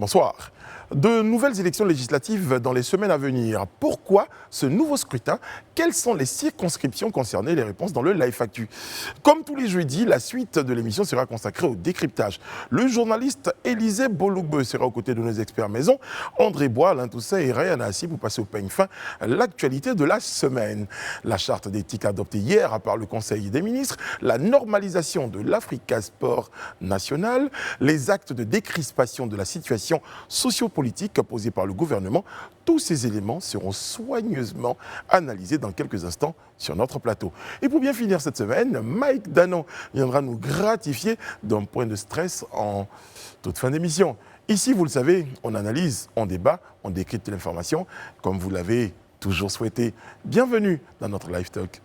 Bonsoir. De nouvelles élections législatives dans les semaines à venir. Pourquoi ce nouveau scrutin? Quelles sont les circonscriptions concernées? Les réponses dans le Live Actu. Comme tous les jeudis, la suite de l'émission sera consacrée au décryptage. Le journaliste Élisée Bolougbe sera aux côtés de nos experts maison, André Bois, Alain Toussaint et Ryan Assi pour passer au peigne fin l'actualité de la semaine. La charte d'éthique adoptée hier par le Conseil des ministres, la normalisation de l'Africa Sport national, les actes de décrispation de la situation sociopolitique posée par le gouvernement, tous ces éléments seront soigneusement analysés dans quelques instants sur notre plateau. Et pour bien finir cette semaine, Mike Danon viendra nous gratifier d'un point de stress en toute fin d'émission. Ici, vous le savez, on analyse, on débat, on décrypte l'information, comme vous l'avez toujours souhaité. Bienvenue dans notre Live Talk.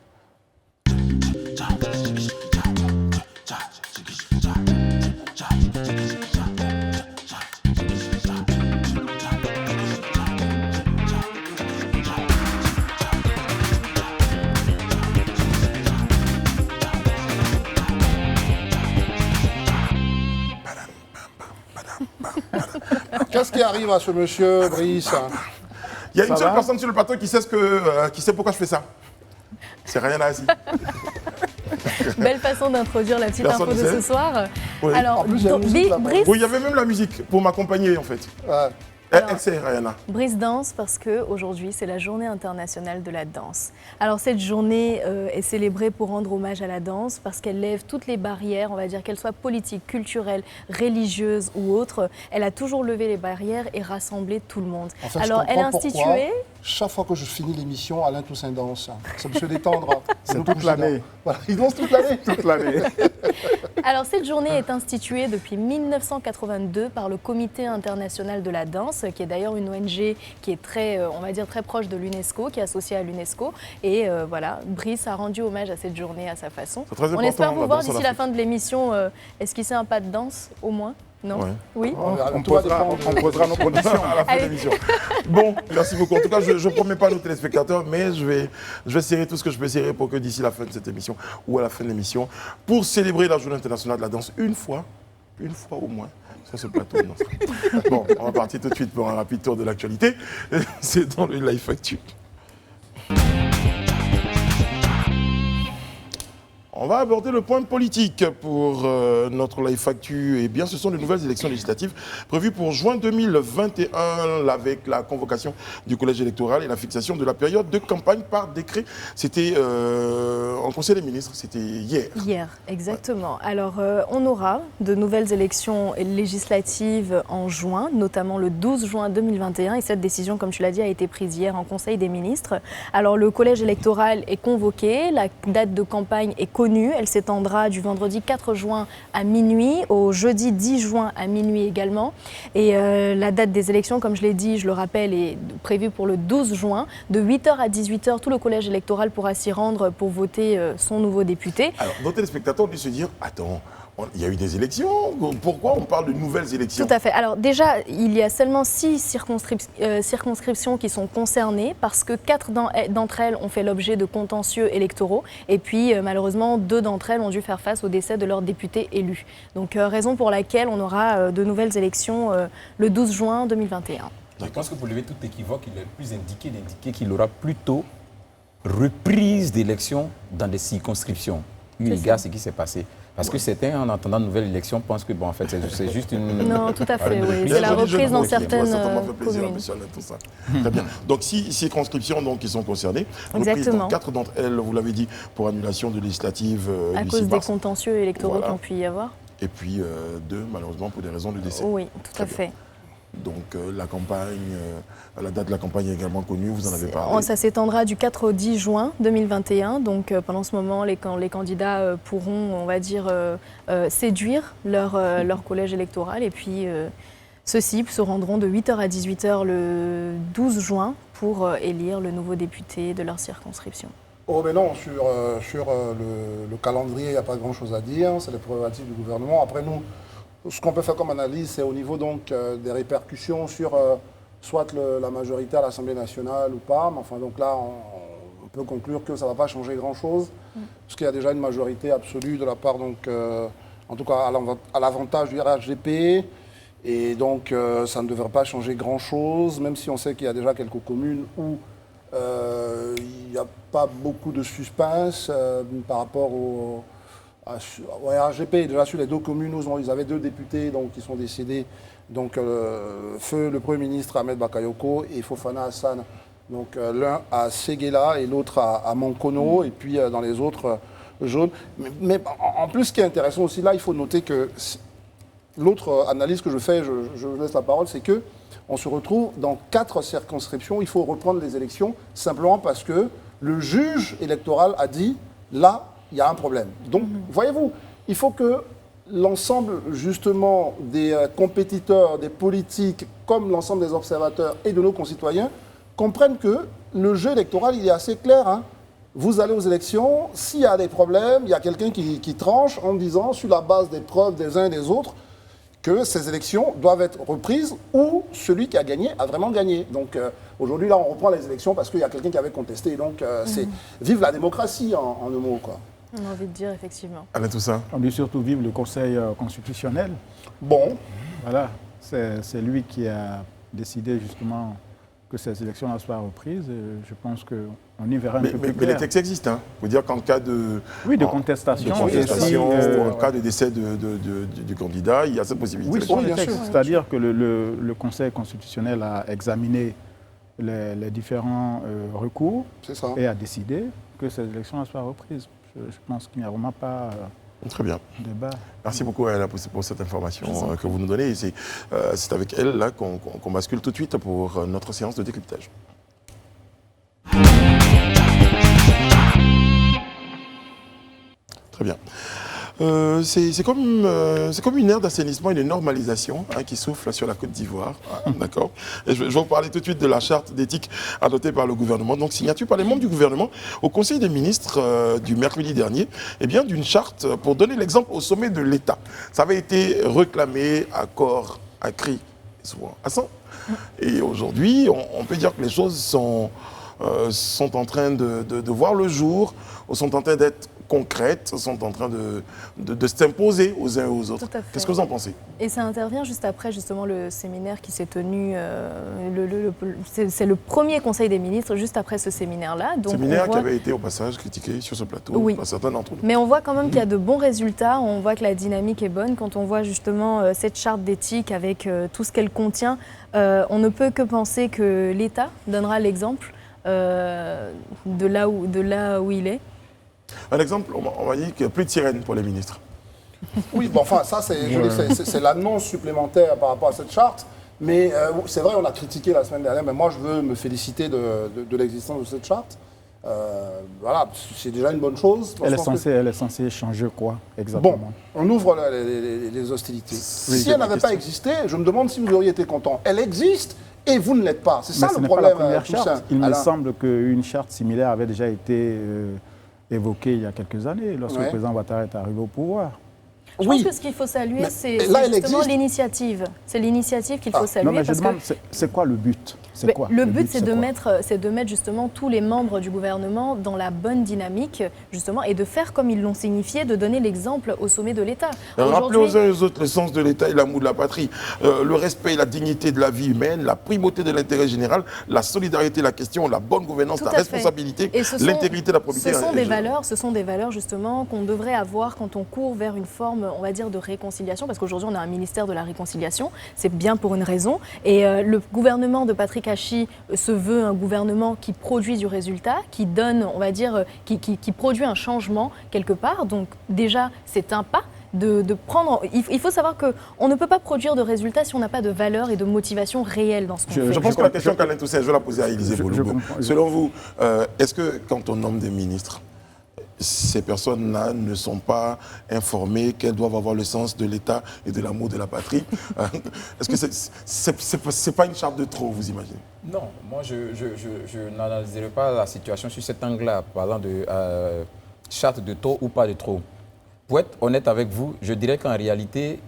Qu'est-ce qui arrive à ce monsieur, Brice? Il y a une seule personne sur le plateau qui sait pourquoi je fais ça. C'est Ryan Assi. Belle façon d'introduire la petite info de ce soir. Oui. Alors, En plus, il y a la musique là-bas. Oui, il y avait même la musique pour m'accompagner en fait. Ouais. Elle sait, Rihanna. Brice danse parce qu'aujourd'hui, c'est la journée internationale de la danse. Alors, cette journée est célébrée pour rendre hommage à la danse parce qu'elle lève toutes les barrières, on va dire qu'elles soient politiques, culturelles, religieuses ou autres. Elle a toujours levé les barrières et rassemblé tout le monde. En fait, Alors, je elle a comprends pourquoi, institué... chaque fois que je finis l'émission, Alain Toussaint danse. C'est monsieur détendre. C'est toute l'année. Voilà, il danse toute l'année. Toute l'année. Alors, cette journée est instituée depuis 1982 par le Comité international de la danse, qui est d'ailleurs une ONG qui est très, on va dire, très proche de l'UNESCO, qui est associée à l'UNESCO. Et voilà, Brice a rendu hommage à cette journée à sa façon. C'est très important, On espère vous la voir danse en d'ici la Afrique. fin de l'émission esquisser un pas de danse, au moins. Non? Ouais. Oui? On Tout va posera nos conditions à la fin de Allez. l'émission. Bon, merci beaucoup. En tout cas, je ne promets pas à nos téléspectateurs, mais je vais serrer tout ce que je peux serrer pour que d'ici la fin de cette émission ou à la fin de l'émission, pour célébrer la Journée internationale de la danse, une fois au moins, sur ce plateau. Bon, on va partir tout de suite pour un rapide tour de l'actualité. C'est dans le Live Actu. On va aborder le point politique pour notre Live Actu. Eh bien, ce sont de nouvelles élections législatives prévues pour juin 2021 avec la convocation du collège électoral et la fixation de la période de campagne par décret. C'était en Conseil des ministres, c'était hier. Hier, exactement. Alors, on aura de nouvelles élections législatives en juin, notamment le 12 juin 2021. Et cette décision, comme tu l'as dit, a été prise hier en Conseil des ministres. Alors, le collège électoral est convoqué. La date de campagne est connue. Elle s'étendra du vendredi 4 juin à minuit au jeudi 10 juin à minuit également. Et la date des élections, comme je l'ai dit, je le rappelle, est prévue pour le 12 juin. De 8h à 18h, tout le collège électoral pourra s'y rendre pour voter son nouveau député. Alors, nos téléspectateurs ont dû se dire, attends, il y a eu des élections, pourquoi on parle de nouvelles élections? Tout à fait. Alors déjà, il y a seulement 6 circonscriptions qui sont concernées parce que 4 d'entre elles ont fait l'objet de contentieux électoraux et puis malheureusement 2 d'entre elles ont dû faire face au décès de leurs députés élus. Donc raison pour laquelle on aura de nouvelles élections le 12 juin 2021. Je pense que pour lever tout équivoque, il est plus indiqué d'indiquer qu'il aura plutôt reprise d'élections dans des circonscriptions, eu égard à ce qui s'est passé. Parce que certains, en entendant de nouvelles élections, pensent que bon, en fait, c'est juste une... Non, tout à fait, oui. Bien C'est la joli jeu de reprise mots dans qui doit certaines certainement faire plaisir à communes. monsieur Alain Toussaint. Très bien. Donc, 6 circonscriptions donc, qui sont concernées. Exactement. 4 d'entre elles, vous l'avez dit, pour annulation de législatives À du cause 6 des mars. contentieux électoraux Voilà. qu'on peut y avoir. Et puis 2, malheureusement, pour des raisons de décès. Oui, tout Très à bien. fait. Donc, la campagne, la date de la campagne est également connue, vous en avez parlé. Ça s'étendra du 4 au 10 juin 2021. Donc pendant ce moment, les candidats pourront, on va dire, séduire leur collège électoral. Et puis ceux-ci se rendront de 8h à 18h le 12 juin pour élire le nouveau député de leur circonscription. Oh, mais non, sur le calendrier, il n'y a pas grand-chose à dire. C'est les prérogatives du gouvernement. Après, nous, ce qu'on peut faire comme analyse, c'est au niveau donc, des répercussions sur soit la majorité à l'Assemblée nationale ou pas. Mais enfin, donc là, on peut conclure que ça ne va pas changer grand-chose, parce qu'il y a déjà une majorité absolue de la part, donc, en tout cas, à l'avantage du RHDP. Et donc, ça ne devrait pas changer grand-chose, même si on sait qu'il y a déjà quelques communes où il n'y a pas beaucoup de suspense par rapport au RGP. Déjà, sur les 2 communes où ils avaient 2 députés donc, qui sont décédés, donc feu le Premier ministre Ahmed Bakayoko et Fofana Hassan. Donc l'un à Séguéla et l'autre à Monkono, et puis dans les autres zones. Mais en plus, ce qui est intéressant aussi, là, il faut noter que l'autre analyse que je fais, je laisse la parole, c'est que on se retrouve dans 4 circonscriptions. Il faut reprendre les élections simplement parce que le juge électoral a dit là, il y a un problème. Donc, voyez-vous, il faut que l'ensemble justement des compétiteurs, des politiques, comme l'ensemble des observateurs et de nos concitoyens comprennent que le jeu électoral, il est assez clair. Hein. Vous allez aux élections, s'il y a des problèmes, il y a quelqu'un qui tranche en disant, sur la base des preuves des uns et des autres, que ces élections doivent être reprises ou celui qui a gagné a vraiment gagné. Donc aujourd'hui, là, on reprend les élections parce qu'il y a quelqu'un qui avait contesté. Donc c'est vive la démocratie en un mot, quoi. On a envie de dire, effectivement. Alain Toussaint. On dit surtout vive le Conseil constitutionnel. Bon. Voilà, c'est lui qui a décidé justement que ces élections-là soient reprises. Je pense qu'on y verra un peu plus clair. Mais les textes existent. Hein. Il faut dire qu'en cas de, oui, de contestation, en cas de décès du candidat, il y a cette possibilité. Oui, bien sûr. C'est-à-dire que le Conseil constitutionnel a examiné les différents recours et a décidé que ces élections soient reprises. Je pense qu'il n'y a vraiment pas très bien. Débat. Merci beaucoup Anna pour cette information que vous nous donnez. Et c'est avec elle là qu'on bascule tout de suite pour notre séance de décryptage. Très bien. C'est comme une ère d'assainissement et de normalisation qui souffle sur la Côte d'Ivoire. D'accord. Je vais vous parler tout de suite de la charte d'éthique adoptée par le gouvernement. Donc, signature par les membres du gouvernement au Conseil des ministres du mercredi dernier, eh bien, d'une charte pour donner l'exemple au sommet de l'État. Ça avait été réclamé à corps, à cri, souvent à sang. Et aujourd'hui, on peut dire que les choses sont en train de voir le jour, sont en train d'être concrètes, sont en train de s'imposer aux uns et aux autres. Qu'est-ce que vous en pensez? Et ça intervient juste après justement le séminaire qui s'est tenu, c'est le premier Conseil des ministres juste après ce séminaire-là. Séminaire qui avait été au passage critiqué sur ce plateau par certains d'entre nous. Mais on voit quand même qu'il y a de bons résultats, on voit que la dynamique est bonne. Quand on voit justement cette charte d'éthique avec tout ce qu'elle contient, on ne peut que penser que l'État donnera l'exemple de là où il est. Un exemple, on va dire qu'il n'y a plus de sirène pour les ministres. Oui, bon, enfin, ça, c'est l'annonce supplémentaire par rapport à cette charte. Mais c'est vrai, on a critiqué la semaine dernière, mais moi, je veux me féliciter de l'existence de cette charte. Voilà, c'est déjà une bonne chose. Elle est censée changer quoi, exactement? Bon, on ouvre les hostilités. Si elle n'avait pas existé, je me demande si vous auriez été content. Elle existe et vous ne l'êtes pas. C'est ça le problème. Il me semble qu'une charte similaire avait déjà été évoquée il y a quelques années, lorsque le président Ouattara est arrivé au pouvoir. Je pense que ce qu'il faut saluer, c'est justement l'initiative. C'est l'initiative qu'il faut saluer. Non, mais je demande, c'est quoi le but? Le but, c'est de mettre justement tous les membres du gouvernement dans la bonne dynamique, justement, et de faire comme ils l'ont signifié, de donner l'exemple au sommet de l'État. Rappelez aux uns et aux autres le sens de l'État et l'amour de la patrie, le respect et la dignité de la vie humaine, la primauté de l'intérêt général, la solidarité, la question, la bonne gouvernance, la responsabilité, l'intégrité, la probité. Ce sont des valeurs, justement, qu'on devrait avoir quand on court vers une forme, on va dire, de réconciliation, parce qu'aujourd'hui, on a un ministère de la réconciliation, c'est bien pour une raison, et le gouvernement de Patrick Hachi se veut un gouvernement qui produit du résultat, qui donne, on va dire, qui produit un changement quelque part. Donc déjà, c'est un pas de prendre... Il faut savoir qu'on ne peut pas produire de résultats si on n'a pas de valeur et de motivation réelle dans ce qu'on fait. Je pense que la question qu'Alain Toussaint, je vais la poser à Élisée Bolobo. Selon vous, est-ce que quand on nomme des ministres, ces personnes-là ne sont pas informées qu'elles doivent avoir le sens de l'État et de l'amour de la patrie? Est-ce que c'est pas une charte de trop, vous imaginez? Non, moi je n'analyserai pas la situation sur cet angle-là, parlant de charte de trop ou pas de trop. Pour être honnête avec vous, je dirais qu'en réalité,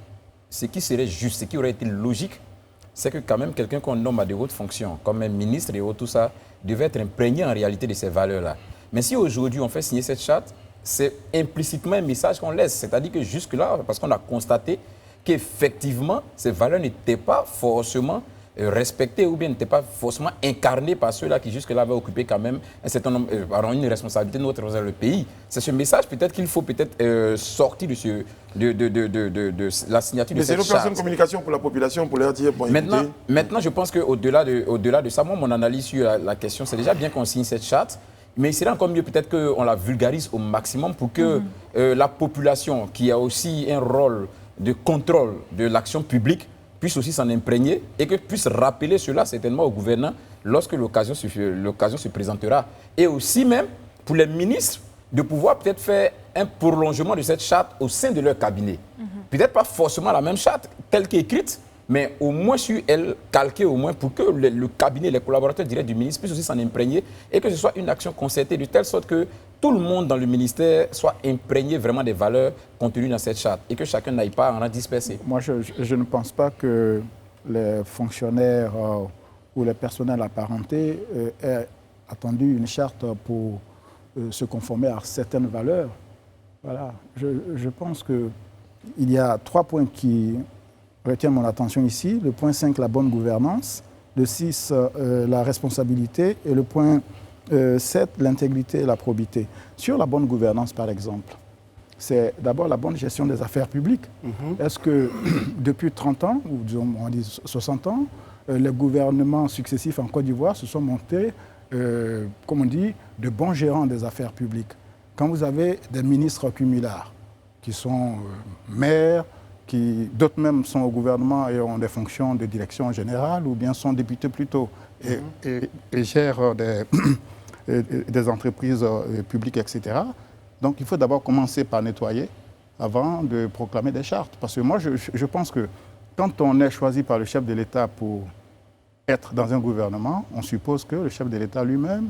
ce qui serait juste, ce qui aurait été logique, c'est que quand même quelqu'un qu'on nomme à de hautes fonctions, comme un ministre et tout ça, devait être imprégné en réalité de ces valeurs-là. Mais si aujourd'hui on fait signer cette charte, c'est implicitement un message qu'on laisse. C'est-à-dire que jusque-là, parce qu'on a constaté qu'effectivement, ces valeurs n'étaient pas forcément respectées ou bien n'étaient pas forcément incarnées par ceux-là qui jusque-là avaient occupé quand même un certain nombre, une responsabilité notre dans le pays. C'est ce message peut-être qu'il faut peut-être sortir de la signature de cette charte. Mais c'est une opération de communication pour la population, pour leur dire... Bon, maintenant, je pense qu'au-delà de ça, moi, mon analyse sur la question, c'est déjà bien qu'on signe cette charte, mais il serait encore mieux peut-être qu'on la vulgarise au maximum pour que la population, qui a aussi un rôle de contrôle de l'action publique, puisse aussi s'en imprégner et que puisse rappeler cela certainement au gouvernant lorsque l'occasion se présentera. Et aussi même pour les ministres de pouvoir peut-être faire un prolongement de cette charte au sein de leur cabinet. Peut-être pas forcément la même charte telle qu'écrite, mais au moins sur elle, calquée au moins pour que le cabinet, les collaborateurs directs du ministre puissent aussi s'en imprégner et que ce soit une action concertée de telle sorte que tout le monde dans le ministère soit imprégné vraiment des valeurs contenues dans cette charte et que chacun n'aille pas en disperser. Moi, je ne pense pas que les fonctionnaires ou les personnels apparentés aient attendu une charte pour se conformer à certaines valeurs. Voilà. Je pense qu'il y a 3 points qui retiennent mon attention ici. Le point 5, la bonne gouvernance. Le 6, la responsabilité. Et le point 7, l'intégrité et la probité. Sur la bonne gouvernance, par exemple, c'est d'abord la bonne gestion des affaires publiques. Est-ce que depuis 30 ans, ou disons, on dit 60 ans, les gouvernements successifs en Côte d'Ivoire se sont montés, comme on dit, de bons gérants des affaires publiques? Quand vous avez des ministres cumulards, qui sont maires, d'autres même sont au gouvernement et ont des fonctions de direction générale, ou bien sont députés plutôt, et gèrent des entreprises publiques, etc. Donc il faut d'abord commencer par nettoyer avant de proclamer des chartes. Parce que moi, je pense que quand on est choisi par le chef de l'État pour être dans un gouvernement, on suppose que le chef de l'État lui-même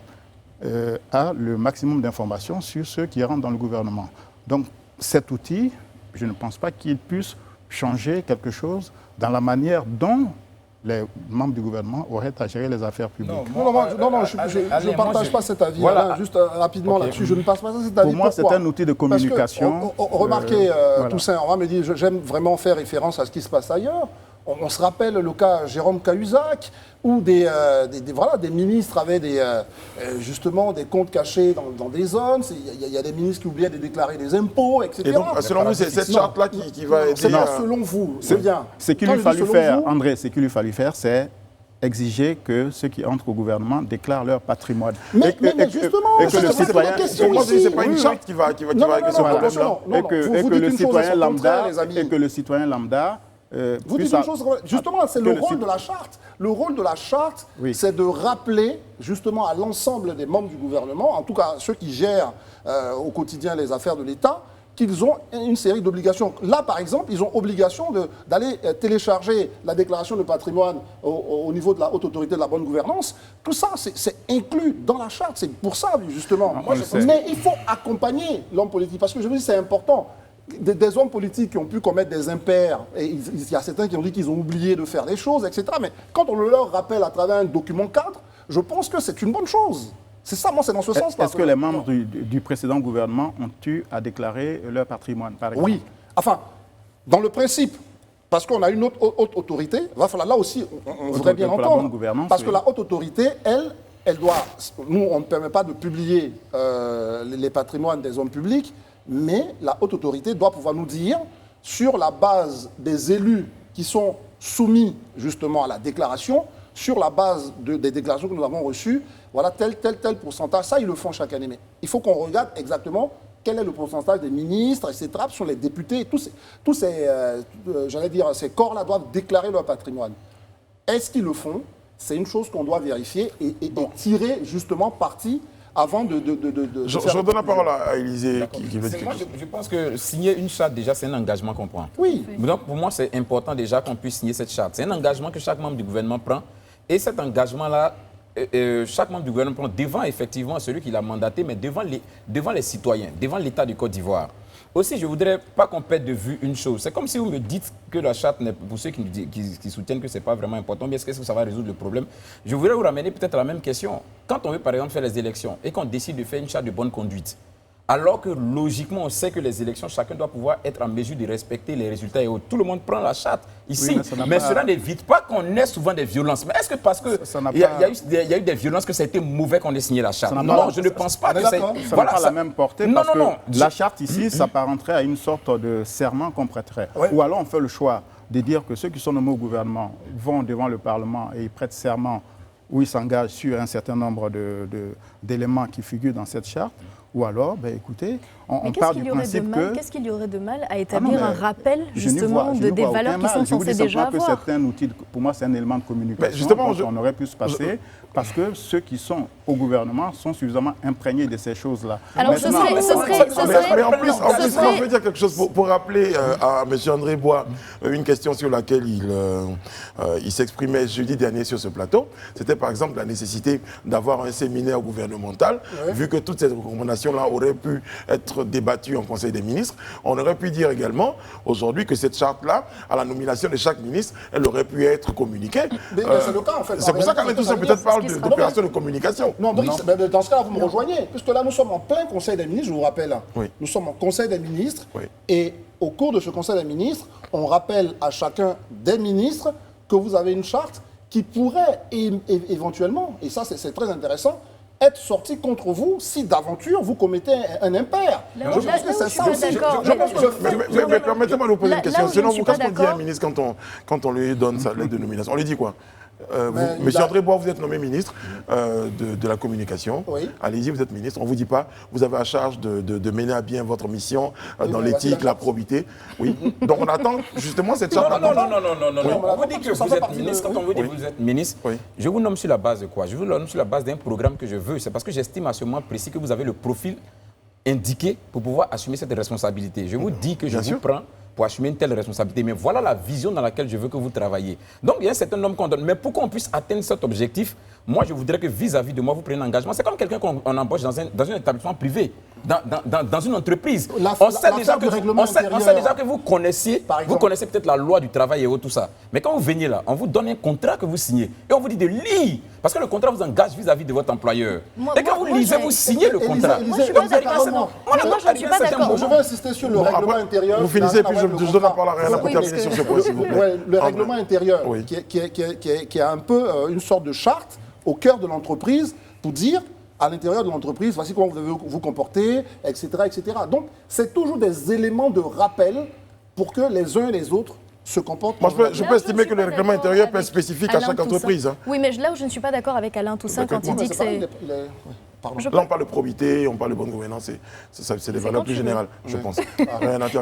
a le maximum d'informations sur ceux qui rentrent dans le gouvernement. Donc cet outil, je ne pense pas qu'il puisse changer quelque chose dans la manière dont les membres du gouvernement auraient à gérer les affaires publiques. Non, je ne partage pas cet avis. Voilà. Juste rapidement là-dessus, je ne partage pas cet avis. Pour moi, c'est un outil de communication. Remarquez, Toussaint, on va me dire, j'aime vraiment faire référence à ce qui se passe ailleurs. On se rappelle le cas Jérôme Cahuzac, où des ministres avaient justement des comptes cachés dans des zones. Il y a des ministres qui oubliaient de déclarer des impôts, etc. Et donc, selon vous, c'est cette charte-là qui va aider... C'est pas selon vous, c'est bien. Ce qu'il lui fallu faire, André, c'est exiger que ceux qui entrent au gouvernement déclarent leur patrimoine. Mais justement, et que le citoyen... C'est pas une charte qui va régler ce problème-là. Et que le citoyen lambda... Vous dites une chose, justement, c'est le rôle de la charte. Le rôle de la charte, c'est de rappeler justement à l'ensemble des membres du gouvernement, en tout cas ceux qui gèrent au quotidien les affaires de l'État, qu'ils ont une série d'obligations. Là, par exemple, ils ont obligation d'aller télécharger la déclaration de patrimoine au niveau de la haute autorité de la bonne gouvernance. Tout ça, c'est inclus dans la charte. C'est pour ça, justement. Mais il faut accompagner l'homme politique, parce que je vous dis, c'est important. Des hommes politiques qui ont pu commettre des impairs, et il y a certains qui ont dit qu'ils ont oublié de faire des choses, etc. Mais quand on le leur rappelle à travers un document cadre, je pense que c'est une bonne chose. C'est ça, moi, c'est dans ce sens-là. Est-ce que les membres du précédent gouvernement ont eu à déclarer leur patrimoine, par exemple? Oui. Enfin, dans le principe, parce qu'on a une haute autorité, va falloir, là aussi, on voudrait bien entendre. Parce que la haute autorité, elle doit... Nous, on ne permet pas de publier les patrimoines des hommes publics, mais la haute autorité doit pouvoir nous dire, sur la base des élus qui sont soumis justement à la déclaration, sur la base des déclarations que nous avons reçues, voilà tel pourcentage. Ça, ils le font chaque année. Mais il faut qu'on regarde exactement quel est le pourcentage des ministres, etc. Ce sont les députés, tous ces corps-là doivent déclarer leur patrimoine. Est-ce qu'ils le font? C'est une chose qu'on doit vérifier et tirer justement parti avant de je redonne la parole à Élisée qui veut dire quelque chose. Je pense que signer une charte, déjà, c'est un engagement qu'on prend. Oui. Donc, pour moi, c'est important déjà qu'on puisse signer cette charte. C'est un engagement que chaque membre du gouvernement prend. Et cet engagement-là, chaque membre du gouvernement prend devant, effectivement, celui qui l'a mandaté, mais devant les citoyens, devant l'État du Côte d'Ivoire. Aussi, je ne voudrais pas qu'on perde de vue une chose. C'est comme si vous me dites que la charte, pour ceux qui soutiennent que ce n'est pas vraiment important, mais est-ce que ça va résoudre le problème? Je voudrais vous ramener peut-être à la même question. Quand on veut, par exemple, faire les élections et qu'on décide de faire une charte de bonne conduite, Alors que logiquement, on sait que les élections, chacun doit pouvoir être en mesure de respecter les résultats et autres. Tout le monde prend la charte ici. Oui, mais cela n'évite pas qu'on ait souvent des violences. Mais est-ce que parce qu'il y a eu des violences que ça a été mauvais qu'on ait signé la charte? Non, je ne pense pas que ça n'a pas la même portée parce que la charte ici s'apparenterait à une sorte de serment qu'on prêterait. Oui. Ou alors on fait le choix de dire que ceux qui sont nommés au gouvernement vont devant le Parlement et ils prêtent serment où ils s'engagent sur un certain nombre d'éléments qui figurent dans cette charte. Ou alors, écoutez, on part du principe que... Qu'est-ce qu'il y aurait de mal à établir un rappel, justement, des valeurs qui sont censées déjà avoir? Je vous dis simplement que c'est un outil, pour moi, c'est un élément de communication dont on aurait pu se passer, parce que ceux qui sont au gouvernement sont suffisamment imprégnés de ces choses-là. Alors, mais en plus, je veux dire quelque chose pour rappeler à M. André Bois une question sur laquelle il s'exprimait jeudi dernier sur ce plateau. C'était par exemple la nécessité d'avoir un séminaire gouvernemental, vu que toutes ces recommandations-là auraient pu être débattues en Conseil des ministres. On aurait pu dire également aujourd'hui que cette charte-là, à la nomination de chaque ministre, elle aurait pu être communiquée. Mais c'est le cas en fait. C'est pour ça qu'Alain Toussaint peut-être parle d'opération de communication. Non, dans ce cas-là, vous me rejoignez. Puisque là, nous sommes en plein Conseil des ministres, je vous rappelle. Oui. Nous sommes en Conseil des ministres. Oui. Et au cours de ce Conseil des ministres, on rappelle à chacun des ministres que vous avez une charte qui pourrait éventuellement, et ça c'est très intéressant, être sortie contre vous si d'aventure vous commettez un impair. Je pense que c'est ça aussi. Mais permettez-moi de vous poser une question. Sinon, qu'est-ce qu'on dit à un ministre quand on lui donne sa lettre de nomination? On lui dit quoi? Monsieur André Bois, vous êtes nommé ministre de la communication. Oui. Allez-y, vous êtes ministre. On ne vous dit pas, vous avez à charge de mener à bien votre mission dans l'éthique, la probité. Oui. Donc on attend justement cette charte. Non. On vous dit que vous êtes ministre. Quand on vous dit que vous êtes ministre, je vous nomme sur la base de quoi? Je vous nomme sur la base d'un programme que je veux. C'est parce que j'estime à ce moment précis que vous avez le profil indiqué pour pouvoir assumer cette responsabilité. Je vous dis que je vous prends pour assumer une telle responsabilité. Mais voilà la vision dans laquelle je veux que vous travaillez. Donc, il y a un certain nombre qu'on donne. Mais pour qu'on puisse atteindre cet objectif, moi, je voudrais que vis-à-vis de moi, vous preniez un engagement. C'est comme quelqu'un qu'on embauche dans un établissement privé, dans une entreprise. On sait déjà que vous connaissez peut-être la loi du travail et tout ça. Mais quand vous venez là, on vous donne un contrat que vous signez. Et on vous dit de lire. Parce que le contrat vous engage vis-à-vis de votre employeur. Et quand vous lisez, vous signez le contrat. Moi, je ne suis pas d'accord. Je veux insister sur le règlement intérieur. Vous finissez, puis je donne la parole à Rihanna pour terminer sur ce point, s'il vous plaît. Le règlement intérieur, qui est un peu une sorte de charte au cœur de l'entreprise pour dire à l'intérieur de l'entreprise, voici comment vous devez vous comporter, etc., etc. Donc, c'est toujours des éléments de rappel pour que les uns et les autres se comportent. Moi, je peux estimer que le règlement intérieur peut être spécifique à chaque entreprise. Oui, mais là où je ne suis pas d'accord avec Alain Toussaint quand il dit que c'est... Là, on parle de probité, on parle de bonne gouvernance, c'est des valeurs plus générales, je pense. Là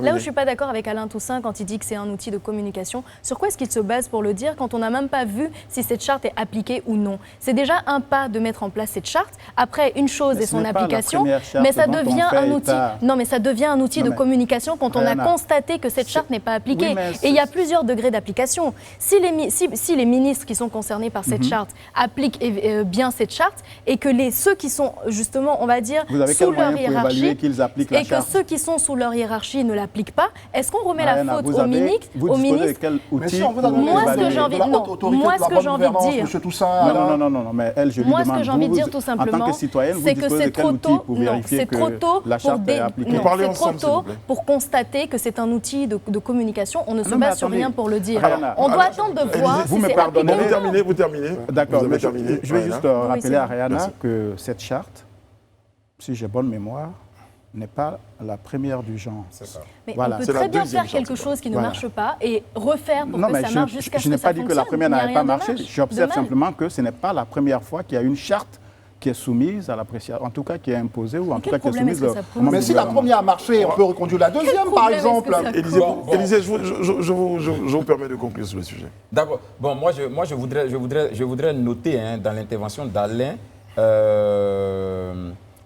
où je ne suis pas d'accord avec Alain Toussaint quand il dit que c'est un outil de communication, sur quoi est-ce qu'il se base pour le dire quand on n'a même pas vu si cette charte est appliquée ou non? C'est déjà un pas de mettre en place cette charte. Après, une chose est son application, mais ça devient un outil. Non, mais ça devient un outil de communication quand on a constaté que cette charte n'est pas appliquée. Et il y a plusieurs degrés d'application. Si les ministres qui sont concernés par cette charte appliquent bien cette charte et que ceux qui sont justement, on va dire, sous leur hiérarchie, et que ceux qui sont sous leur hiérarchie ne l'appliquent pas, est-ce qu'on remet la faute aux ministres? Moi, ce que j'ai envie de dire, mais elle, je lui demande, moi, ce que j'ai envie de dire tout simplement, c'est que c'est trop tôt pour constater que c'est un outil de communication. On ne se base sur rien pour le dire. On doit attendre de voir si c'est appliqué. Vous terminez. D'accord, je vais juste rappeler à Rihanna que cette charte, si j'ai bonne mémoire, n'est pas la première du genre. Mais voilà. On peut très bien faire quelque chose qui ne marche pas et refaire pour que ça marche jusqu'à ce que ça fonctionne. Je n'ai pas dit que la première n'avait pas marché. J'observe simplement que ce n'est pas la première fois qu'il y a une charte qui est soumise à l'appréciation, en tout cas qui est imposée ou en tout cas qui est soumise mais si la première a marché, on peut reconduire la deuxième, par exemple. Élisée, je vous permets de conclure sur le sujet. D'accord. Bon, moi, je voudrais noter dans l'intervention d'Alain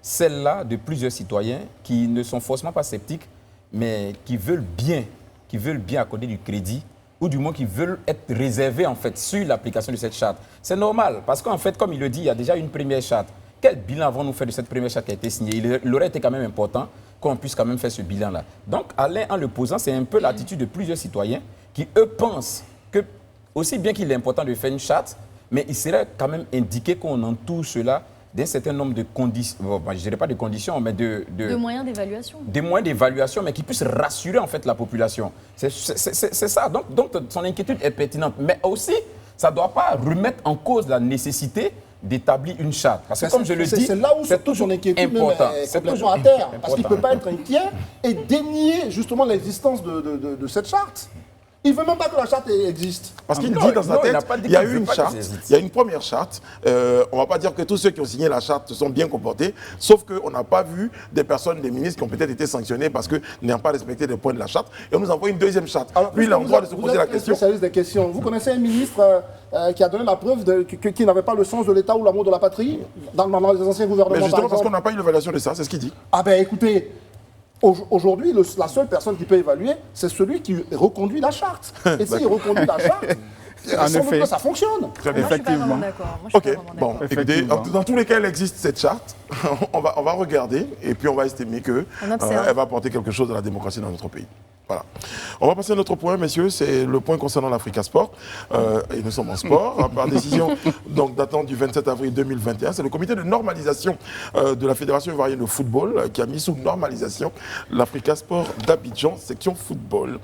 celle-là de plusieurs citoyens qui ne sont forcément pas sceptiques, mais qui veulent bien accorder du crédit, ou du moins qui veulent être réservés en fait sur l'application de cette charte. C'est normal, parce qu'en fait, comme il le dit, il y a déjà une première charte. Quel bilan avons-nous fait de cette première charte qui a été signée? Il aurait été quand même important qu'on puisse quand même faire ce bilan-là. Donc, Alain, en le posant, c'est un peu l'attitude de plusieurs citoyens qui, eux, pensent que, aussi bien qu'il est important de faire une charte, mais il serait quand même indiqué qu'on entoure cela d'un certain nombre de conditions, je ne dirais pas de conditions, mais de moyens d'évaluation. Des moyens d'évaluation, mais qui puissent rassurer en fait la population. C'est ça. Donc, son inquiétude est pertinente. Mais aussi, ça ne doit pas remettre en cause la nécessité d'établir une charte. Parce que comme je le dis, c'est là où surtout son inquiétude est complètement à terre. Parce qu'il ne peut pas être inquiet et dénier justement l'existence de cette charte. Il ne veut même pas que la charte existe. Parce qu'il dit dans sa tête, il y a eu une charte, il y a une première charte. On ne va pas dire que tous ceux qui ont signé la charte se sont bien comportés, sauf qu'on n'a pas vu des personnes, des ministres qui ont peut-être été sanctionnés parce qu'ils n'ont pas respecté les points de la charte. Et on nous envoie une deuxième charte. Alors, lui, il a le droit de se poser la question. Spécialiste des questions. Vous connaissez un ministre qui a donné la preuve qu'il n'avait pas le sens de l'État ou l'amour de la patrie dans les anciens gouvernements? Mais justement parce qu'on n'a pas eu l'évaluation de ça, c'est ce qu'il dit. Ah ben écoutez, aujourd'hui, la seule personne qui peut évaluer, c'est celui qui reconduit la charte. Et s'il reconduit la charte, sans doute que ça fonctionne. Effectivement. Ok, bon, écoutez, dans tous les cas, elle existe cette charte. on va regarder et puis on va estimer qu'elle va apporter quelque chose à la démocratie dans notre pays. Voilà. On va passer à notre point, messieurs, c'est le point concernant l'Africa Sport. Et nous sommes en sport, par décision donc, datant du 27 avril 2021. C'est le comité de normalisation de la Fédération ivoirienne de football qui a mis sous normalisation l'Africa Sport d'Abidjan, section football.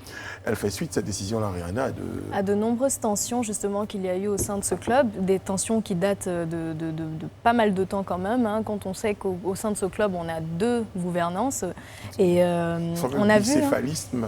Elle fait suite, cette décision-là, Rihanna, à de nombreuses tensions, justement, qu'il y a eu au sein de ce club. Des tensions qui datent de pas mal de temps quand même, hein, quand on sait qu'au sein de ce club, on a 2 gouvernances. Et on a vu... Bicéphalisme.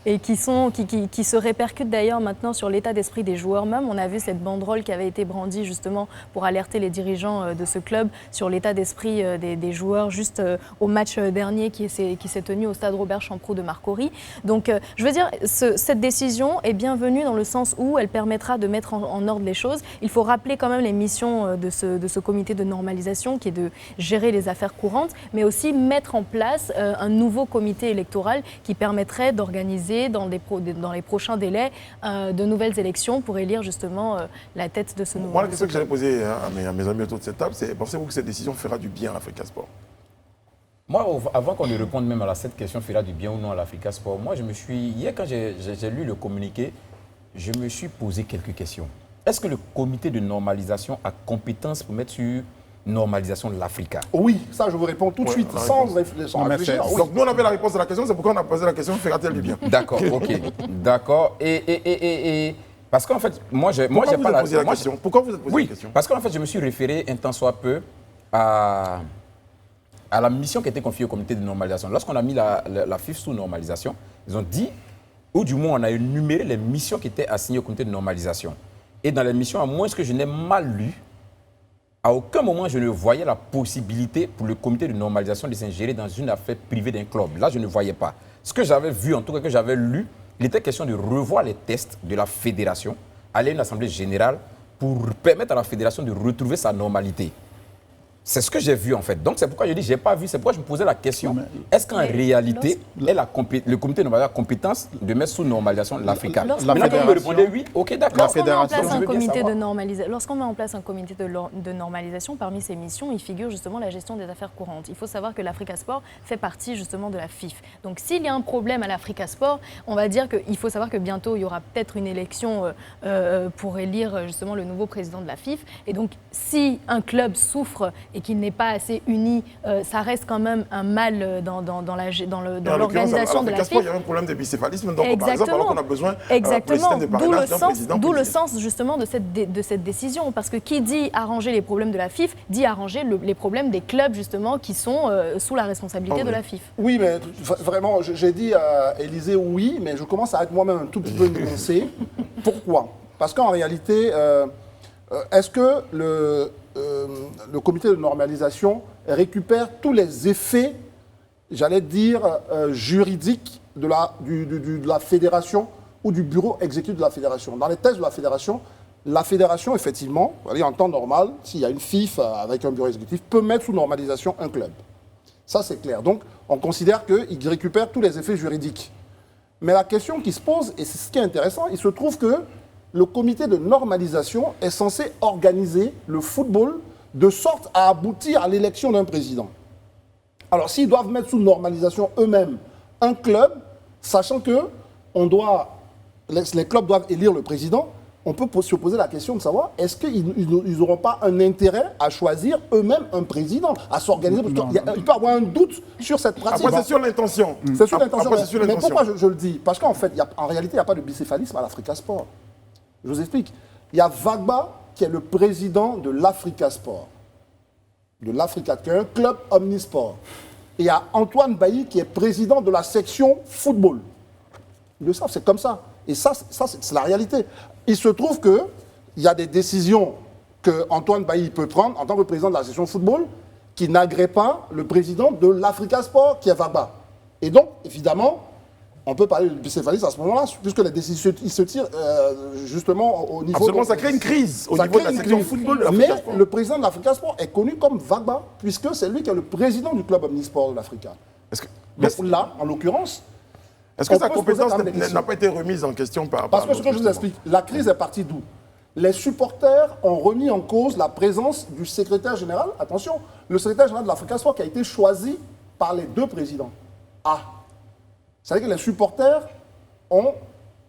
et qui se répercutent d'ailleurs maintenant sur l'état d'esprit des joueurs même. On a vu cette banderole qui avait été brandie justement pour alerter les dirigeants de ce club sur l'état d'esprit des joueurs juste au match dernier qui s'est tenu au stade Robert Champroux de Marcory. Donc je veux dire, cette décision est bienvenue dans le sens où elle permettra de mettre en ordre les choses. Il faut rappeler quand même les missions de ce comité de normalisation qui est de gérer les affaires courantes, mais aussi mettre en place un nouveau comité électoral qui permettrait d'organiser dans les prochains délais de nouvelles élections pour élire justement la tête de ce nouveau. Moi, la question que j'allais poser à mes amis autour de cette table, c'est pensez-vous que cette décision fera du bien à l'Africa Sport? Moi, avant qu'on ne réponde même à cette question, fera du bien ou non à l'Africa Sport, moi, hier, quand j'ai lu le communiqué, je me suis posé quelques questions. Est-ce que le comité de normalisation a compétence pour mettre sur normalisation de l'Africa? Oui, ça, je vous réponds tout de suite, sans réfléchir. Oui. Donc, nous, on avait la réponse à la question, c'est pourquoi on a posé la question, fera-t-elle du bien? D'accord, ok. D'accord. Et parce qu'en fait, moi, j'ai pas la question. Pourquoi vous êtes posé la question? Parce qu'en fait, je me suis référé un temps soit peu à la mission qui était confiée au comité de normalisation. Lorsqu'on a mis la FIF sous normalisation, ils ont dit, ou du moins on a énuméré les missions qui étaient assignées au comité de normalisation. Et dans les missions, à moins que je n'ai mal lu, à aucun moment je ne voyais la possibilité pour le comité de normalisation de s'ingérer dans une affaire privée d'un club. Là, je ne voyais pas. Ce que j'avais vu, en tout cas que j'avais lu, il était question de revoir les tests de la fédération, aller à une assemblée générale pour permettre à la fédération de retrouver sa normalité. C'est ce que j'ai vu en fait. Donc c'est pourquoi je dis, je n'ai pas vu, c'est pourquoi je me posais la question. Est-ce qu'en réalité, le comité de normalisation a compétence de mettre sous normalisation l'Africa? Maintenant, quand vous me répondez oui, ok, d'accord. Lorsqu'on met en place un comité de normalisation, parmi ses missions, il figure justement la gestion des affaires courantes. Il faut savoir que l'Africa Sport fait partie justement de la FIF. Donc s'il y a un problème à l'Africa Sport, on va dire qu'il faut savoir que bientôt, il y aura peut-être une élection pour élire justement le nouveau président de la FIF. Et donc, si un club souffre et qu'il n'est pas assez uni, ça reste quand même un mal dans l'organisation de la FIF. Il y a un problème de bicéphalisme, donc par exemple, alors qu'on a besoin d'où le sens justement de cette décision, parce que qui dit arranger les problèmes de la FIF, dit arranger les problèmes des clubs justement qui sont sous la responsabilité de la FIF. Oui, mais vraiment, j'ai dit à Élysée oui, mais je commence à être moi-même un tout petit peu nuancé. Pourquoi? Parce qu'en réalité, est-ce que le comité de normalisation récupère tous les effets, j'allais dire, juridiques de la fédération ou du bureau exécutif de la fédération? Dans les textes de la fédération, effectivement, en temps normal, s'il y a une FIF avec un bureau exécutif, peut mettre sous normalisation un club. Ça, c'est clair. Donc, on considère qu'il récupère tous les effets juridiques. Mais la question qui se pose, et c'est ce qui est intéressant, il se trouve que le comité de normalisation est censé organiser le football de sorte à aboutir à l'élection d'un président. Alors, s'ils doivent mettre sous normalisation eux-mêmes un club, sachant que les clubs doivent élire le président, on peut se poser la question de savoir est-ce qu'ils n'auront pas un intérêt à choisir eux-mêmes un président, à s'organiser. Il peut y avoir un doute sur cette pratique. Après, c'est sur l'intention. C'est sur l'intention. Mais pourquoi je le dis? Parce qu'en fait, en réalité, il n'y a pas de bicéphalisme à l'Africa Sport. Je vous explique. Il y a Vagba qui est le président de l'Africa Sport, qui est un club omnisport. Et il y a Antoine Bailly qui est président de la section football. Ils le savent, c'est comme ça. Et ça c'est la réalité. Il se trouve qu'il y a des décisions que Antoine Bailly peut prendre en tant que président de la section football qui n'agréent pas le président de l'Africa Sport, qui est Vagba. Et donc, évidemment, on peut parler de bicéphalisme à ce moment-là, puisque les décisions se tirent justement au niveau... Absolument, ça crée une crise au niveau de la section football de l'Africa Sport. Mais le président de l'Africa Sport est connu comme Vagba, puisque c'est lui qui est le président du club omnisport de l'Africa. Donc là, en l'occurrence... Est-ce que sa compétence n'a pas été remise en question par... Parce que ce que je vous explique, la crise est partie d'où? Les supporters ont remis en cause la présence du secrétaire général. Attention, le secrétaire général de l'Africa Sport qui a été choisi par les deux présidents. C'est-à-dire que les supporters ont